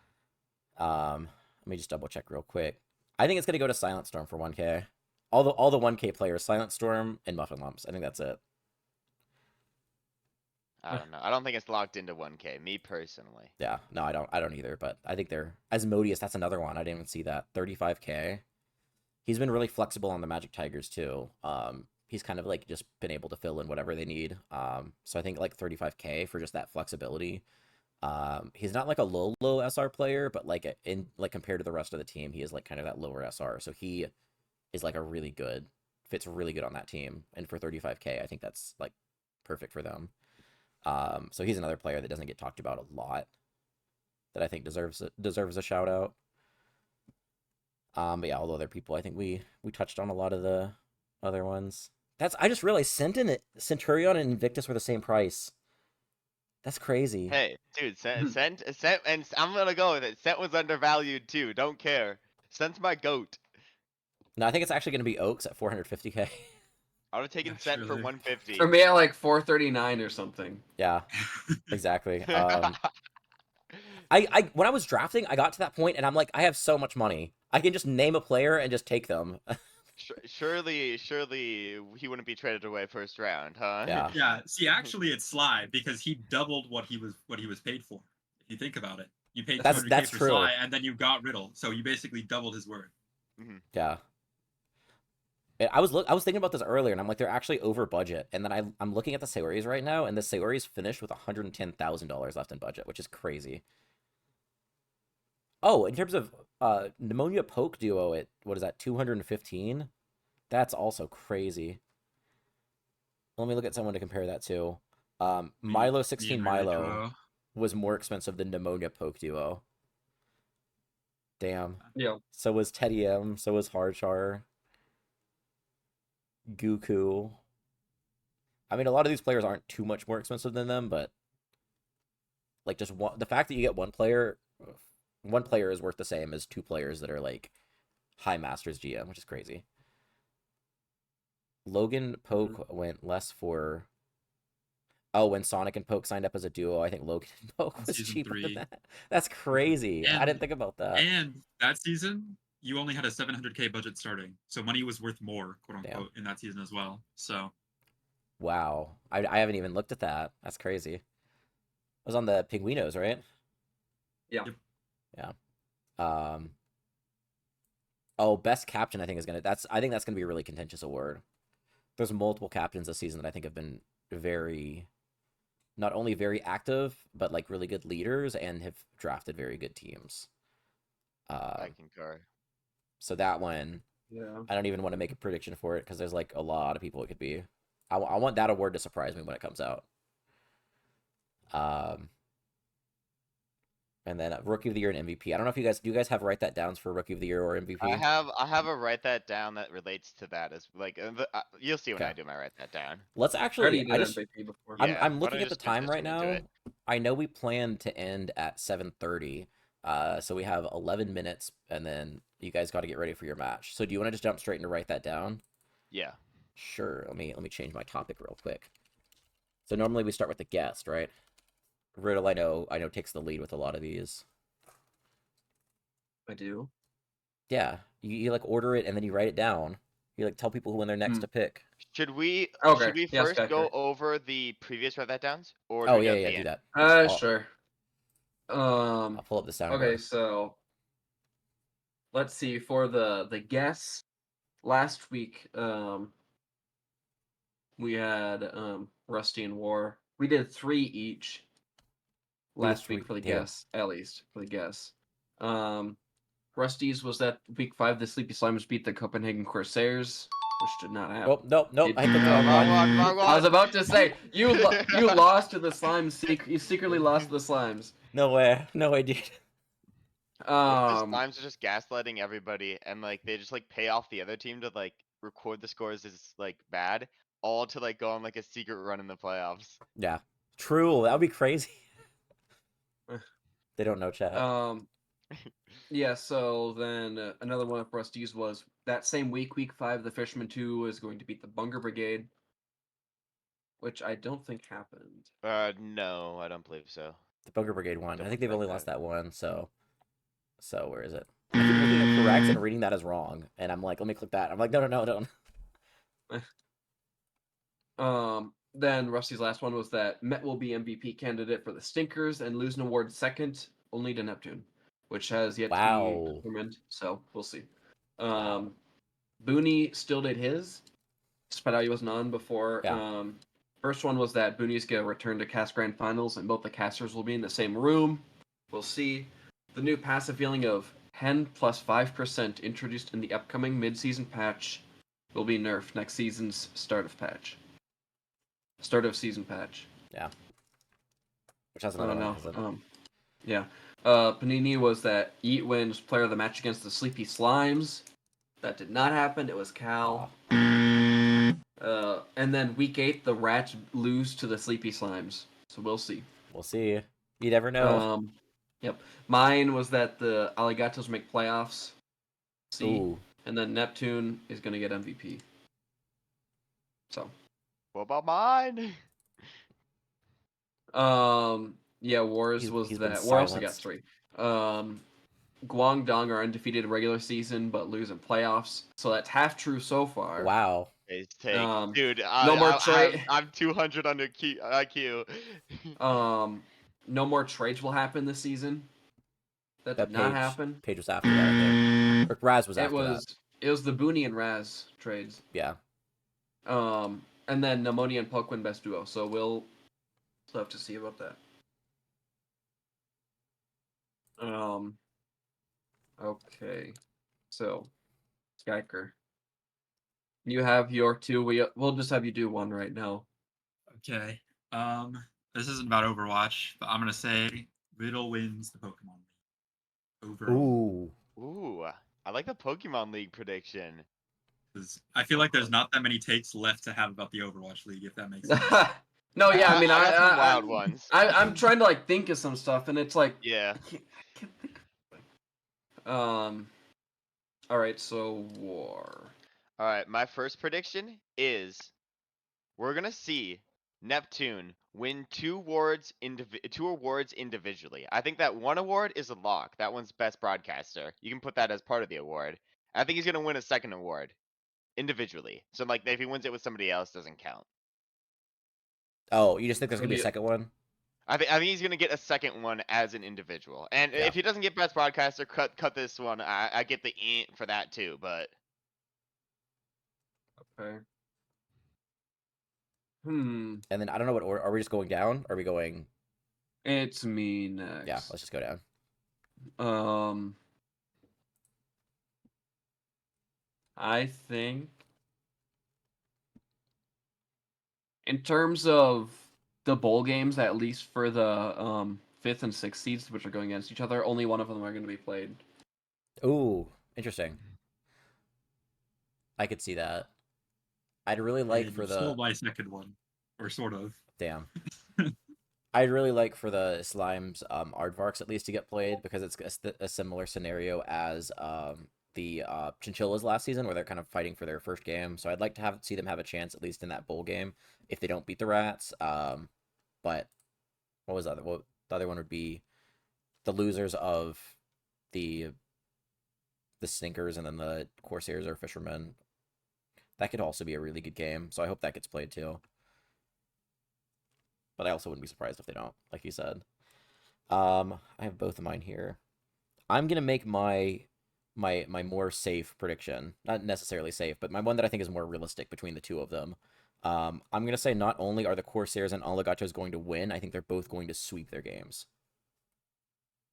Let me just double check real quick. I think it's gonna go to Silent Storm for 1K. All the 1K players, Silent Storm and Muffin Lumps. I think that's it. I don't know. I don't think it's locked into 1K. Me personally. Yeah, no, I don't either. But I think they're Asmodeus. That's another one. I didn't even see that. 35K. He's been really flexible on the Magic Tigers too. He's kind of like just been able to fill in whatever they need. So I think like 35K for just that flexibility. He's not like a low SR player, but like in like compared to the rest of the team, he is like kind of that lower SR. So he is like fits really good on that team. And for 35K, I think that's like perfect for them. So he's another player that doesn't get talked about a lot that I think deserves a shout out. But yeah, all the other people, I think we touched on a lot of the other ones. I just realized Centurion and Invictus were the same price. That's crazy. Hey, dude, Sent, and I'm gonna go with it. Sent was undervalued too. Don't care. Sent's my goat. No, I think it's actually going to be Oaks at 450K. I would have taken Sent for 150. For me, at like 439 or something. Yeah, exactly. I when I was drafting, I got to that point, and I'm like, I have so much money. I can just name a player and just take them. Surely he wouldn't be traded away first round, huh? Yeah. Yeah. See, actually, it's Sly because he doubled what he was paid for. If you think about it, you paid 200K That's for true. Sly, and then you got Riddle, so you basically doubled his worth. Yeah. I was thinking about this earlier, and I'm like, they're actually over budget. And then I'm looking at the Saori's right now, and the Saori's finished with $110,000 left in budget, which is crazy. Oh, in terms of Pneumonia Poke Duo, what is that, 215? That's also crazy. Let me look at someone to compare that to. Milo 16 Milo was more expensive than Pneumonia Poke Duo. Damn. Yeah. So was Teddy M. So was Hardchar. Goku. I mean, a lot of these players aren't too much more expensive than them, but like just the fact that you get one player is worth the same as two players that are like high Masters GM, which is crazy. Logan Poke went less for. Oh, when Sonic and Poke signed up as a duo, I think Logan and Poke was cheaper than that. That's crazy. I didn't think about that. And that season, you only had a 700K budget starting, so money was worth more, quote unquote, in that season as well. So, wow, I haven't even looked at that. That's crazy. It was on the Pinguinos, right? Yeah. Yep. Yeah. Oh, best captain I think that's gonna be a really contentious award. There's multiple captains this season that I think have been not only very active, but like really good leaders and have drafted very good teams. I concur. So that one, Yeah. I don't even want to make a prediction for it because there's like a lot of people it could be. I want that award to surprise me when it comes out. And then Rookie of the Year and MVP. I don't know if do you guys have write that downs for Rookie of the Year or MVP? I have a write that down that relates to that as like you'll see when I do my write that down. Let's actually. MVP before. I'm looking at the time right now. I know we planned to end at 7:30. So we have 11 minutes, and then you guys got to get ready for your match. So do you want to just jump straight into write that down? Yeah. Sure. Let me change my topic real quick. So normally we start with the guest, right? Riddle, I know takes the lead with a lot of these. I do. Yeah, you like order it and then you write it down. You like tell people when they're next to pick. Should we Okay. first go over the previous write that downs? Or do do that. Sure. I'll pull up the sound. Okay, so let's see for the guests. Last week, we had Rusty and War. We did 3 each. last three- week for the yeah. guess, at least for the guess. Rusty's was that week 5. The Sleepy Slimes beat the Copenhagen Corsairs, which did not happen. Oh, nope. It I hit the did wrong not. one. Wrong I was one. about to say you lost to the Slimes. You secretly lost to the Slimes. No way. No, I did. What if the Slimes are just gaslighting everybody and like they just like pay off the other team to like record the scores as like bad, all to like go on like a secret run in the playoffs. Yeah. True. That would be crazy. Eh. They don't know chat. Yeah, so then another one of Rusty's was that same week, week 5, the Fisherman 2 is going to beat the Bunger Brigade, which I don't think happened. No, I don't believe so. The Bunker Brigade won. I Double think they've check only that. lost that one, so where is it? I keep looking at correct and reading that as wrong, and I'm like, let me click that. I'm like, no, don't. Then Rusty's last one was that Met will be MVP candidate for the Stinkers and lose an award second only to Neptune, which has yet to Wow. be determined. So we'll see. Booney still did his, despite how he wasn't on before. Yeah. First one was that Booney's gonna return to Cast Grand Finals, and both the casters will be in the same room. We'll see. The new passive feeling of Hen plus 5% introduced in the upcoming mid-season patch will be nerfed next season's start of season patch. Yeah. Which has I another don't one. know. Hasn't it? Yeah. Panini was that Eat wins player of the match against the Sleepy Slimes. That did not happen. It was Cal. And then week 8, the Rats lose to the Sleepy Slimes. So we'll see. We'll see. You never know. Yep. Mine was that the Alligatos make playoffs. See. Ooh. And then Neptune is going to get MVP. So. What about mine? Yeah, Wars He's was been that. War also got silenced. 3. Guangdong are undefeated regular season, but lose in playoffs. So that's half true so far. Wow. Base take. Dude, no more trade. I'm 200 under IQ. No more trades will happen this season. That did not happen. Page was after that, I think. Or Raz was after that. It was the Booney and Raz trades. Yeah. And then Pneumonia and Puck win best duo. So we'll still have to see about that. Okay. So, Skycer, you have your 2. We'll just have you do one right now. Okay. This isn't about Overwatch, but I'm gonna say Riddle wins the Pokemon League. Overall. Ooh. I like the Pokemon League prediction. 'Cause I feel like there's not that many takes left to have about the Overwatch League, if that makes sense. No, yeah, I mean, got some wild ones. I'm trying to like think of some stuff, and it's like, Yeah. I can't think of it. All right, so War. All right, my first prediction is we're gonna see Neptune win 2 awards individually. I think that one award is a lock. That one's best broadcaster. You can put that as part of the award. I think he's gonna win a second award individually. So like if he wins it with somebody else, doesn't count. Oh, you just think there's gonna be a second one? I think he's gonna get a second one as an individual. And Yeah. if he doesn't get best broadcaster, cut this one. I get the int for that too, but Okay. And then I don't know what order. Are we just going down? Or are we going? It's me next. Yeah, let's just go down. I think in terms of the bowl games, at least for the 5th and 6th seeds, which are going against each other, only one of them are going to be played. Ooh, interesting. I could see that. I'd really like for the Still my second one, or sort of. damn. I'd really like for the Slimes Aardvarks at least to get played because it's a similar scenario as the Chinchillas last season where they're kind of fighting for their first game. So I'd like to see them have a chance at least in that bowl game if they don't beat the Rats. But what was the other? Well, the other one would be the losers of the Stinkers and then the Corsairs or Fishermen. That could also be a really good game. So I hope that gets played too. But I also wouldn't be surprised if they don't, like you said. I have both of mine here. I'm gonna make my more safe prediction. Not necessarily safe, but my one that I think is more realistic between the two of them. I'm gonna say not only are the Corsairs and Alligatos going to win, I think they're both going to sweep their games.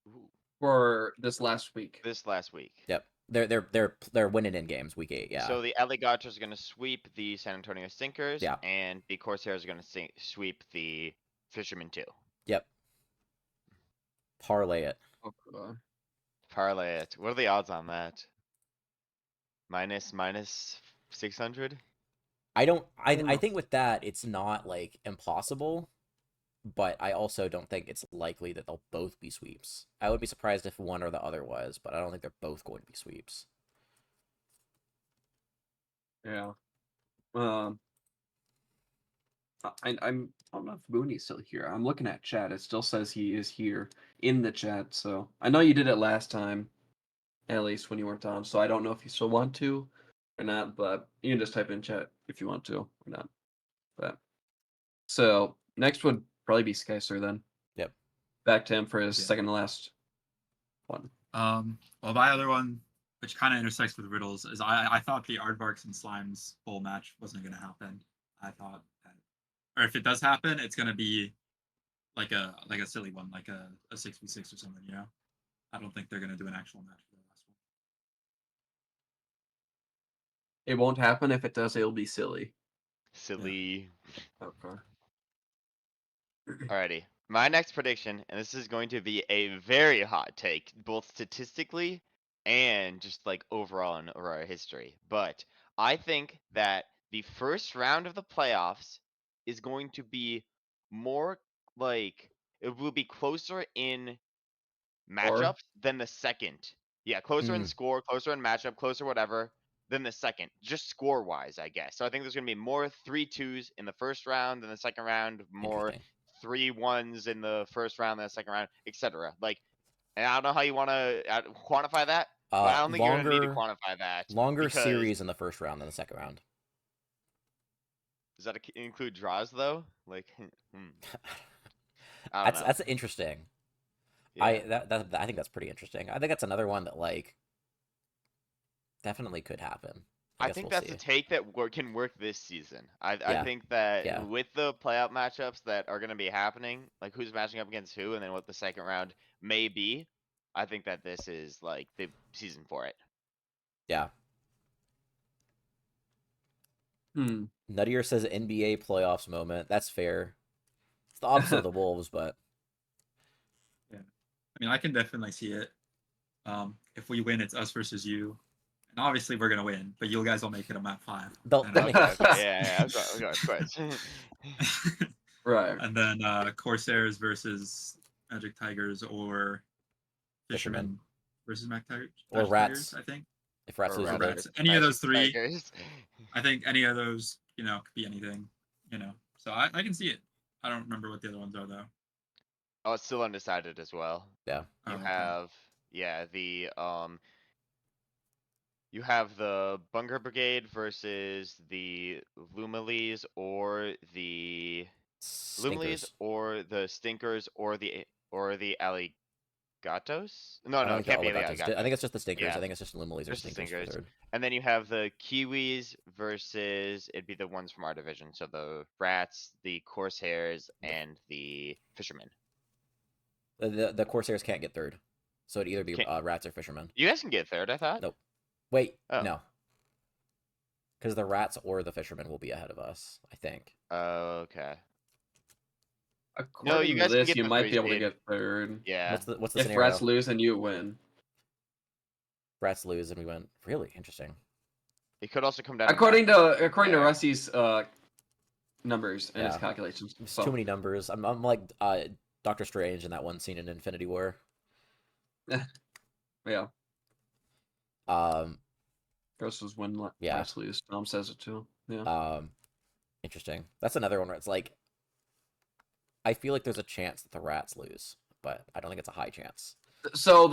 Ooh, for this last week. this last week. Yep. They're winning in games week 8. Yeah. So the Alligators are going to sweep the San Antonio Stinkers, Yeah. and the Corsairs are going to sweep the Fishermen too. Yep. Parlay it. Okay. Parlay it. What are the odds on that? Minus 600? I think with that it's not like impossible, but I also don't think it's likely that they'll both be sweeps. I would be surprised if one or the other was, but I don't think they're both going to be sweeps. Yeah. I don't know if Mooney's still here. I'm looking at chat. It still says he is here in the chat. So I know you did it last time, at least when you weren't on. So I don't know if you still want to or not, but you can just type in chat if you want to or not. But so next would probably be Skycer then. Yep. Back to him for his Yeah. second to last one. Well, my other one, which kind of intersects with riddles, is I thought the Aardvarks and Slimes full match wasn't going to happen. I thought that, or if it does happen, it's going to be like a silly one, like a 6v6 or something, you know? I don't think they're going to do an actual match for the last one. It won't happen. If it does, it'll be silly. Silly. Okay. Alrighty. My next prediction, and this is going to be a very hot take, both statistically and just like overall in Aurora history. But I think that the first round of the playoffs is going to be more like it will be closer in matchups than the second. Yeah, closer in score, closer in matchup, closer whatever than the second. Just score wise, I guess. So I think there's gonna be more 3-2s in the first round than the second round, more Interesting. 3-1s in the first round than the second round, etc. Like, and I don't know how you want to quantify that, but I don't think you're gonna need to quantify that. Longer because series in the first round than the second round. Does that include draws though? Like, I don't know. That's interesting. Yeah. I think that's pretty interesting. I think that's another one that like definitely could happen. I think that's a take that can work this season. I Yeah. think that Yeah. with the playoff matchups that are going to be happening, like who's matching up against who, and then what the second round may be, I think that this is like the season for it. Yeah. Nuttier says NBA playoffs moment. That's fair. It's the opposite of the Wolves, but yeah. I mean, I can definitely see it. If we win, it's us versus you. And obviously we're gonna win, but you guys will make it a map 5. they'll And, make it. Yeah, of course. Right. And then Corsairs versus Magic Tigers or Fishermen versus Magic Tigers. Or Magic Rats. Tigers, I think. If Rats Or lose, Rats. Any of those three. Tigers. I think any of those, could be anything, So I can see it. I don't remember what the other ones are though. Oh, it's still undecided as well. Yeah. You Okay. have you have the Bunker Brigade versus the Lumilies or the Lumilies or the Stinkers or the Alligatos? No, I don't it think can't be the the Alligatos. I Alligatos. think it's just the Stinkers. Yeah. I think it's just Lumilies or Just the Stinkers for Stinkers. third. And then you have the Kiwis versus it'd be the ones from our division. So the Rats, the Corsairs, and the Fishermen. The Corsairs can't get third, so it'd either be Rats or Fishermen. You guys can get third, I thought. Nope. Wait, Oh. no. Because the Rats or the Fishermen will be ahead of us, I think. Okay. According you guys to can this, get you the might three be able to seed. get third. Yeah. What's the If scenario? Rats lose and you win. Rats lose and we win. Really interesting. It could also come down. According to Yeah. Rusty's numbers and his Yeah. calculations. It's So, too many numbers. I'm like Doctor Strange in that one scene in Infinity War. yeah. Versus when Rats lose. Tom says it too. Yeah. Interesting. That's another one where it's like I feel like there's a chance that the Rats lose, but I don't think it's a high chance. So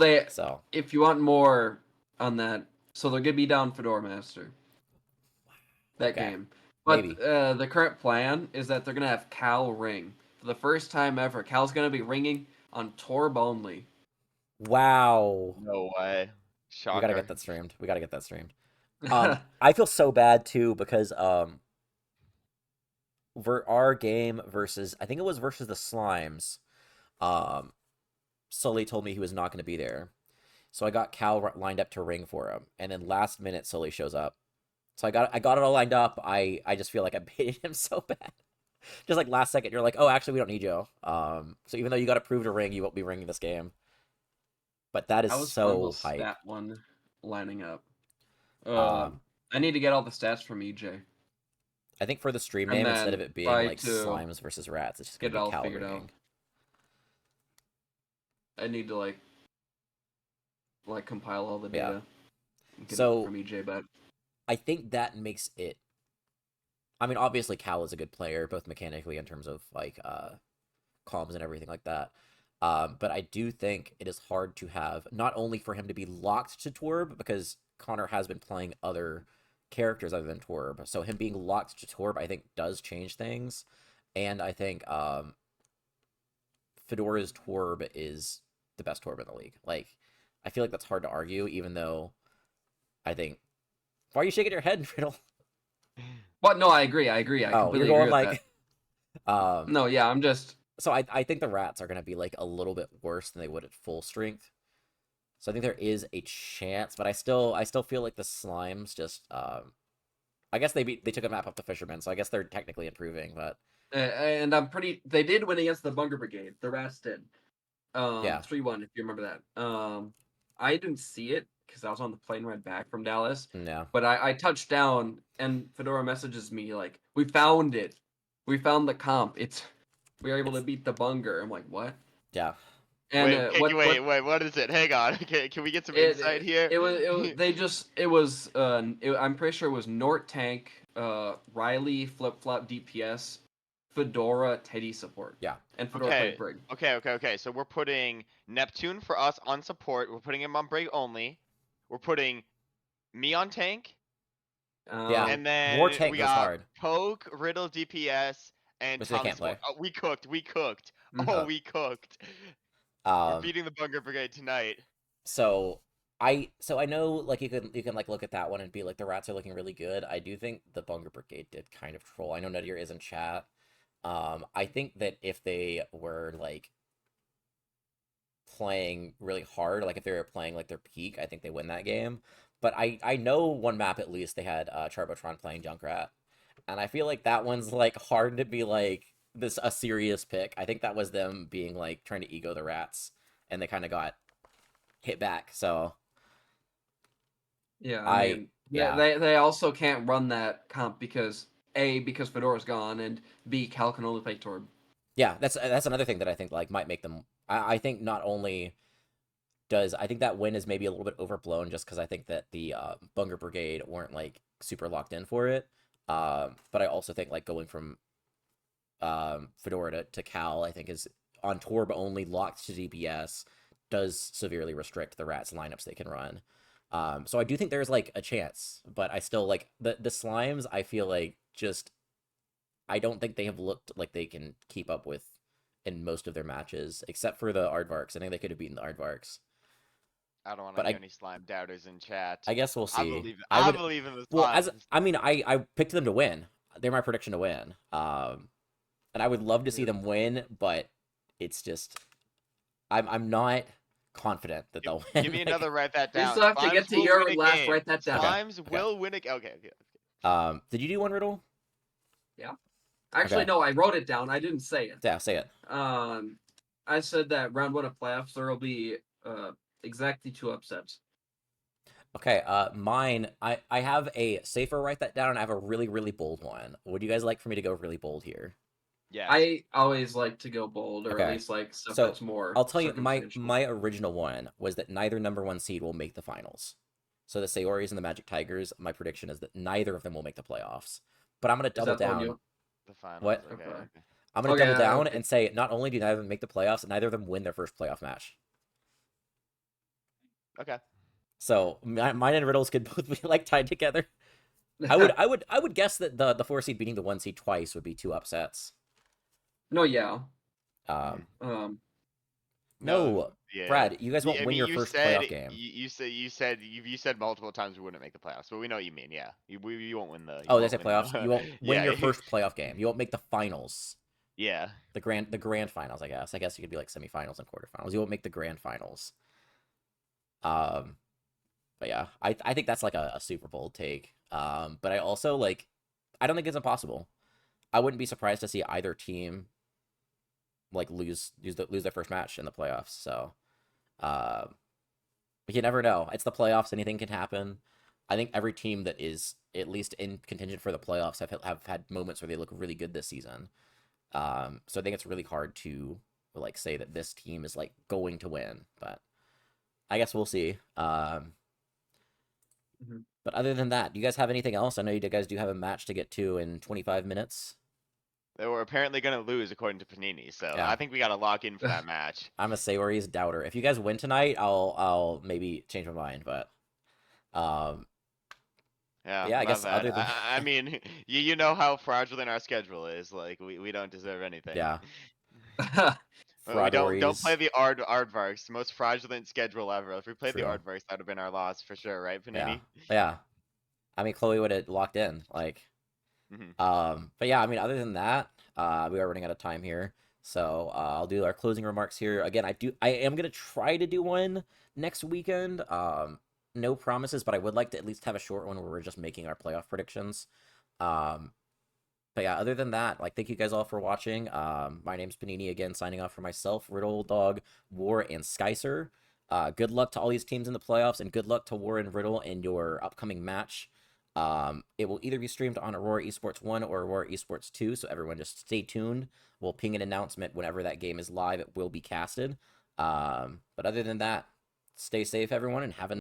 if you want more on that, so they're gonna be down Fedora Master. That game. But Maybe. The current plan is that they're gonna have Cal ring. For the first time ever, Cal's gonna be ringing on Torb only. Wow. No way. Shocker. We gotta get that streamed. I feel so bad too because our game versus I think it was versus the Slimes. Sully told me he was not going to be there. So I got Cal lined up to ring for him, and then last minute Sully shows up. So I got it all lined up. I just feel like I baited him so bad. Just like last second, you're like, oh, actually, we don't need you. So even though you got approved to ring, you won't be ringing this game. But that is I was so fun hype. stat one lining up. Um, I need to get all the stats from EJ. I think for the stream And name, instead then of it being try like to Slimes versus Rats, it's just get gonna it be all Cal figured ringing. out. I need to like compile all the data. And get So- it from EJ back. I think that makes it. I mean, obviously, Cal is a good player, both mechanically in terms of like comms and everything like that. But I do think it is hard to have not only for him to be locked to Torb, because Connor has been playing other characters other than Torb, so him being locked to Torb, I think, does change things. And I think Fedora's Torb is the best Torb in the league. Like, I feel like that's hard to argue, even though I think. Why are you shaking your head, Riddle? What? No, I agree. I completely you're agree going with like. No, yeah, I'm just. So I think the Rats are going to be like a little bit worse than they would at full strength. So I think there is a chance, but I still feel like the Slimes just I guess they took a map up the Fishermen, so I guess they're technically improving, but And they did win against the Bunker Brigade. The Rats did. Yeah. 3-1 if you remember that. I didn't see it because I was on the plane ride back from Dallas. yeah. But I touched down and Fedora messages me like, "We found it. We found the comp. We were able to beat the Bunger." I'm like, "What?" Yeah. And wait, what is it? Hang on. Can we get some insight here? I'm pretty sure it was Nort Tank, Riley Flip Flop DPS, Fedora Teddy support. Yeah. And Fedora played Brig. Okay. So we're putting Neptune for us on support. We're putting him on Brig only. We're putting me on tank. Yeah. And then War tank we goes got hard. Poke, Riddle, DPS, and Which they Tommy can't play. support. Oh, we cooked. Mhm. Oh, we cooked. We're Um beating the Bunker Brigade tonight. so I know like you can like look at that one and be like the Rats are looking really good. I do think the Bunker Brigade did kind of troll. I know Nuttier is in chat. I think that if they were like playing really hard, like if they were playing like their peak, I think they win that game. But I know one map at least they had Charbotron playing Junkrat, and I feel like that one's like hard to be like a serious pick. I think that was them being like trying to ego the Rats, and they kind of got hit back. So Yeah, I- I mean, yeah. they also can't run that comp because because Fedora's gone, and B, Cal can only play Torb. yeah, that's another thing that I think like might make them. I think not only I think that win is maybe a little bit overblown just because I think that the Bunger Brigade weren't like super locked in for it. But I also think like going from Fedora to Cal, I think is on Torb only locked to DPS does severely restrict the Rats lineups they can run. So I do think there's like a chance, but I still like the Slimes. I feel like just I don't think they have looked like they can keep up with in most of their matches, except for the Aardvarks. I think they could have beaten the Aardvarks. I don't want But to hear any slime doubters in chat. I guess we'll see. I believe in the Well, slimes. I picked them to win. They're my prediction to win. And I would love to see them win, but it's just I'm not confident that they'll win. Give me Like, another write that You down. still have to Slimes get to will your win a last game. write that down. Slimes Okay. will win a game. Okay. Did you do one, Riddle? Actually, Okay. no, I wrote it down. I didn't say it. Yeah, say it. I said that round 1 of playoffs there will be exactly 2 upsets. Okay, mine, I have a safer write that down, and I have a really, really bold one. Would you guys like for me to go really bold here? Yes. I always like to go bold, or Okay. at least like stuff So, that's more. I'll tell you, circumstantial. my original one was that neither #1 seed will make the finals. So the Saoris and the Magic Tigers, my prediction is that neither of them will make the playoffs. But I'm going to Is double that the one down. you- The finals. What? Okay. Okay. I'm going to double down okay. and say not only do neither of them make the playoffs, neither of them win their first playoff match. Okay. So mine and Riddles could both be like tied together. I would guess that the 4 seed beating the 1 seed twice would be 2 upsets. No, yeah. No, Yeah. Brad, you guys won't I win mean, your you first said, playoff game. You said multiple times we wouldn't make the playoffs, but we know what you mean. Yeah, you won't win the. Oh, did I say playoffs? You won't win Yeah. your first playoff game. You won't make the finals. Yeah. The grand finals, I guess. I guess you could be like semifinals and quarterfinals. You won't make the grand finals. But yeah, I think that's like a super bold take. But I also like, I don't think it's impossible. I wouldn't be surprised to see either team like lose their first match in the playoffs. So, but you never know. It's the playoffs. Anything can happen. I think every team that is at least in contention for the playoffs have had moments where they look really good this season. So I think it's really hard to like say that this team is like going to win, but I guess we'll see. But other than that, do you guys have anything else? I know you guys do have a match to get to in 25 minutes. They were apparently going to lose according to Panini, so Yeah. I think we got to lock in for that match. I'm a Sayori's doubter. If you guys win tonight, I'll maybe change my mind, but yeah, I guess other than I mean, you know how fraudulent our schedule is. Like we don't deserve anything. yeah, We don't Fraudories. play the Aardvarks, most fraudulent schedule ever. If we played the True. Aardvarks, that would have been our loss for sure, right, Panini? Yeah. I mean, Chloe would have locked in, like. But yeah, I mean, other than that, we are running out of time here, so I'll do our closing remarks here. Again, I am gonna try to do one next weekend. No promises, but I would like to at least have a short one where we're just making our playoff predictions. But yeah, other than that, like, thank you guys all for watching. My name's Paninii again, signing off for myself, RiddleDog, War, and Skycer. Good luck to all these teams in the playoffs, and good luck to War and Riddle in your upcoming match. It will either be streamed on Aurora Esports 1 or Aurora Esports 2, so everyone just stay tuned. We'll ping an announcement whenever that game is live. It will be casted. But other than that, stay safe, everyone, and have a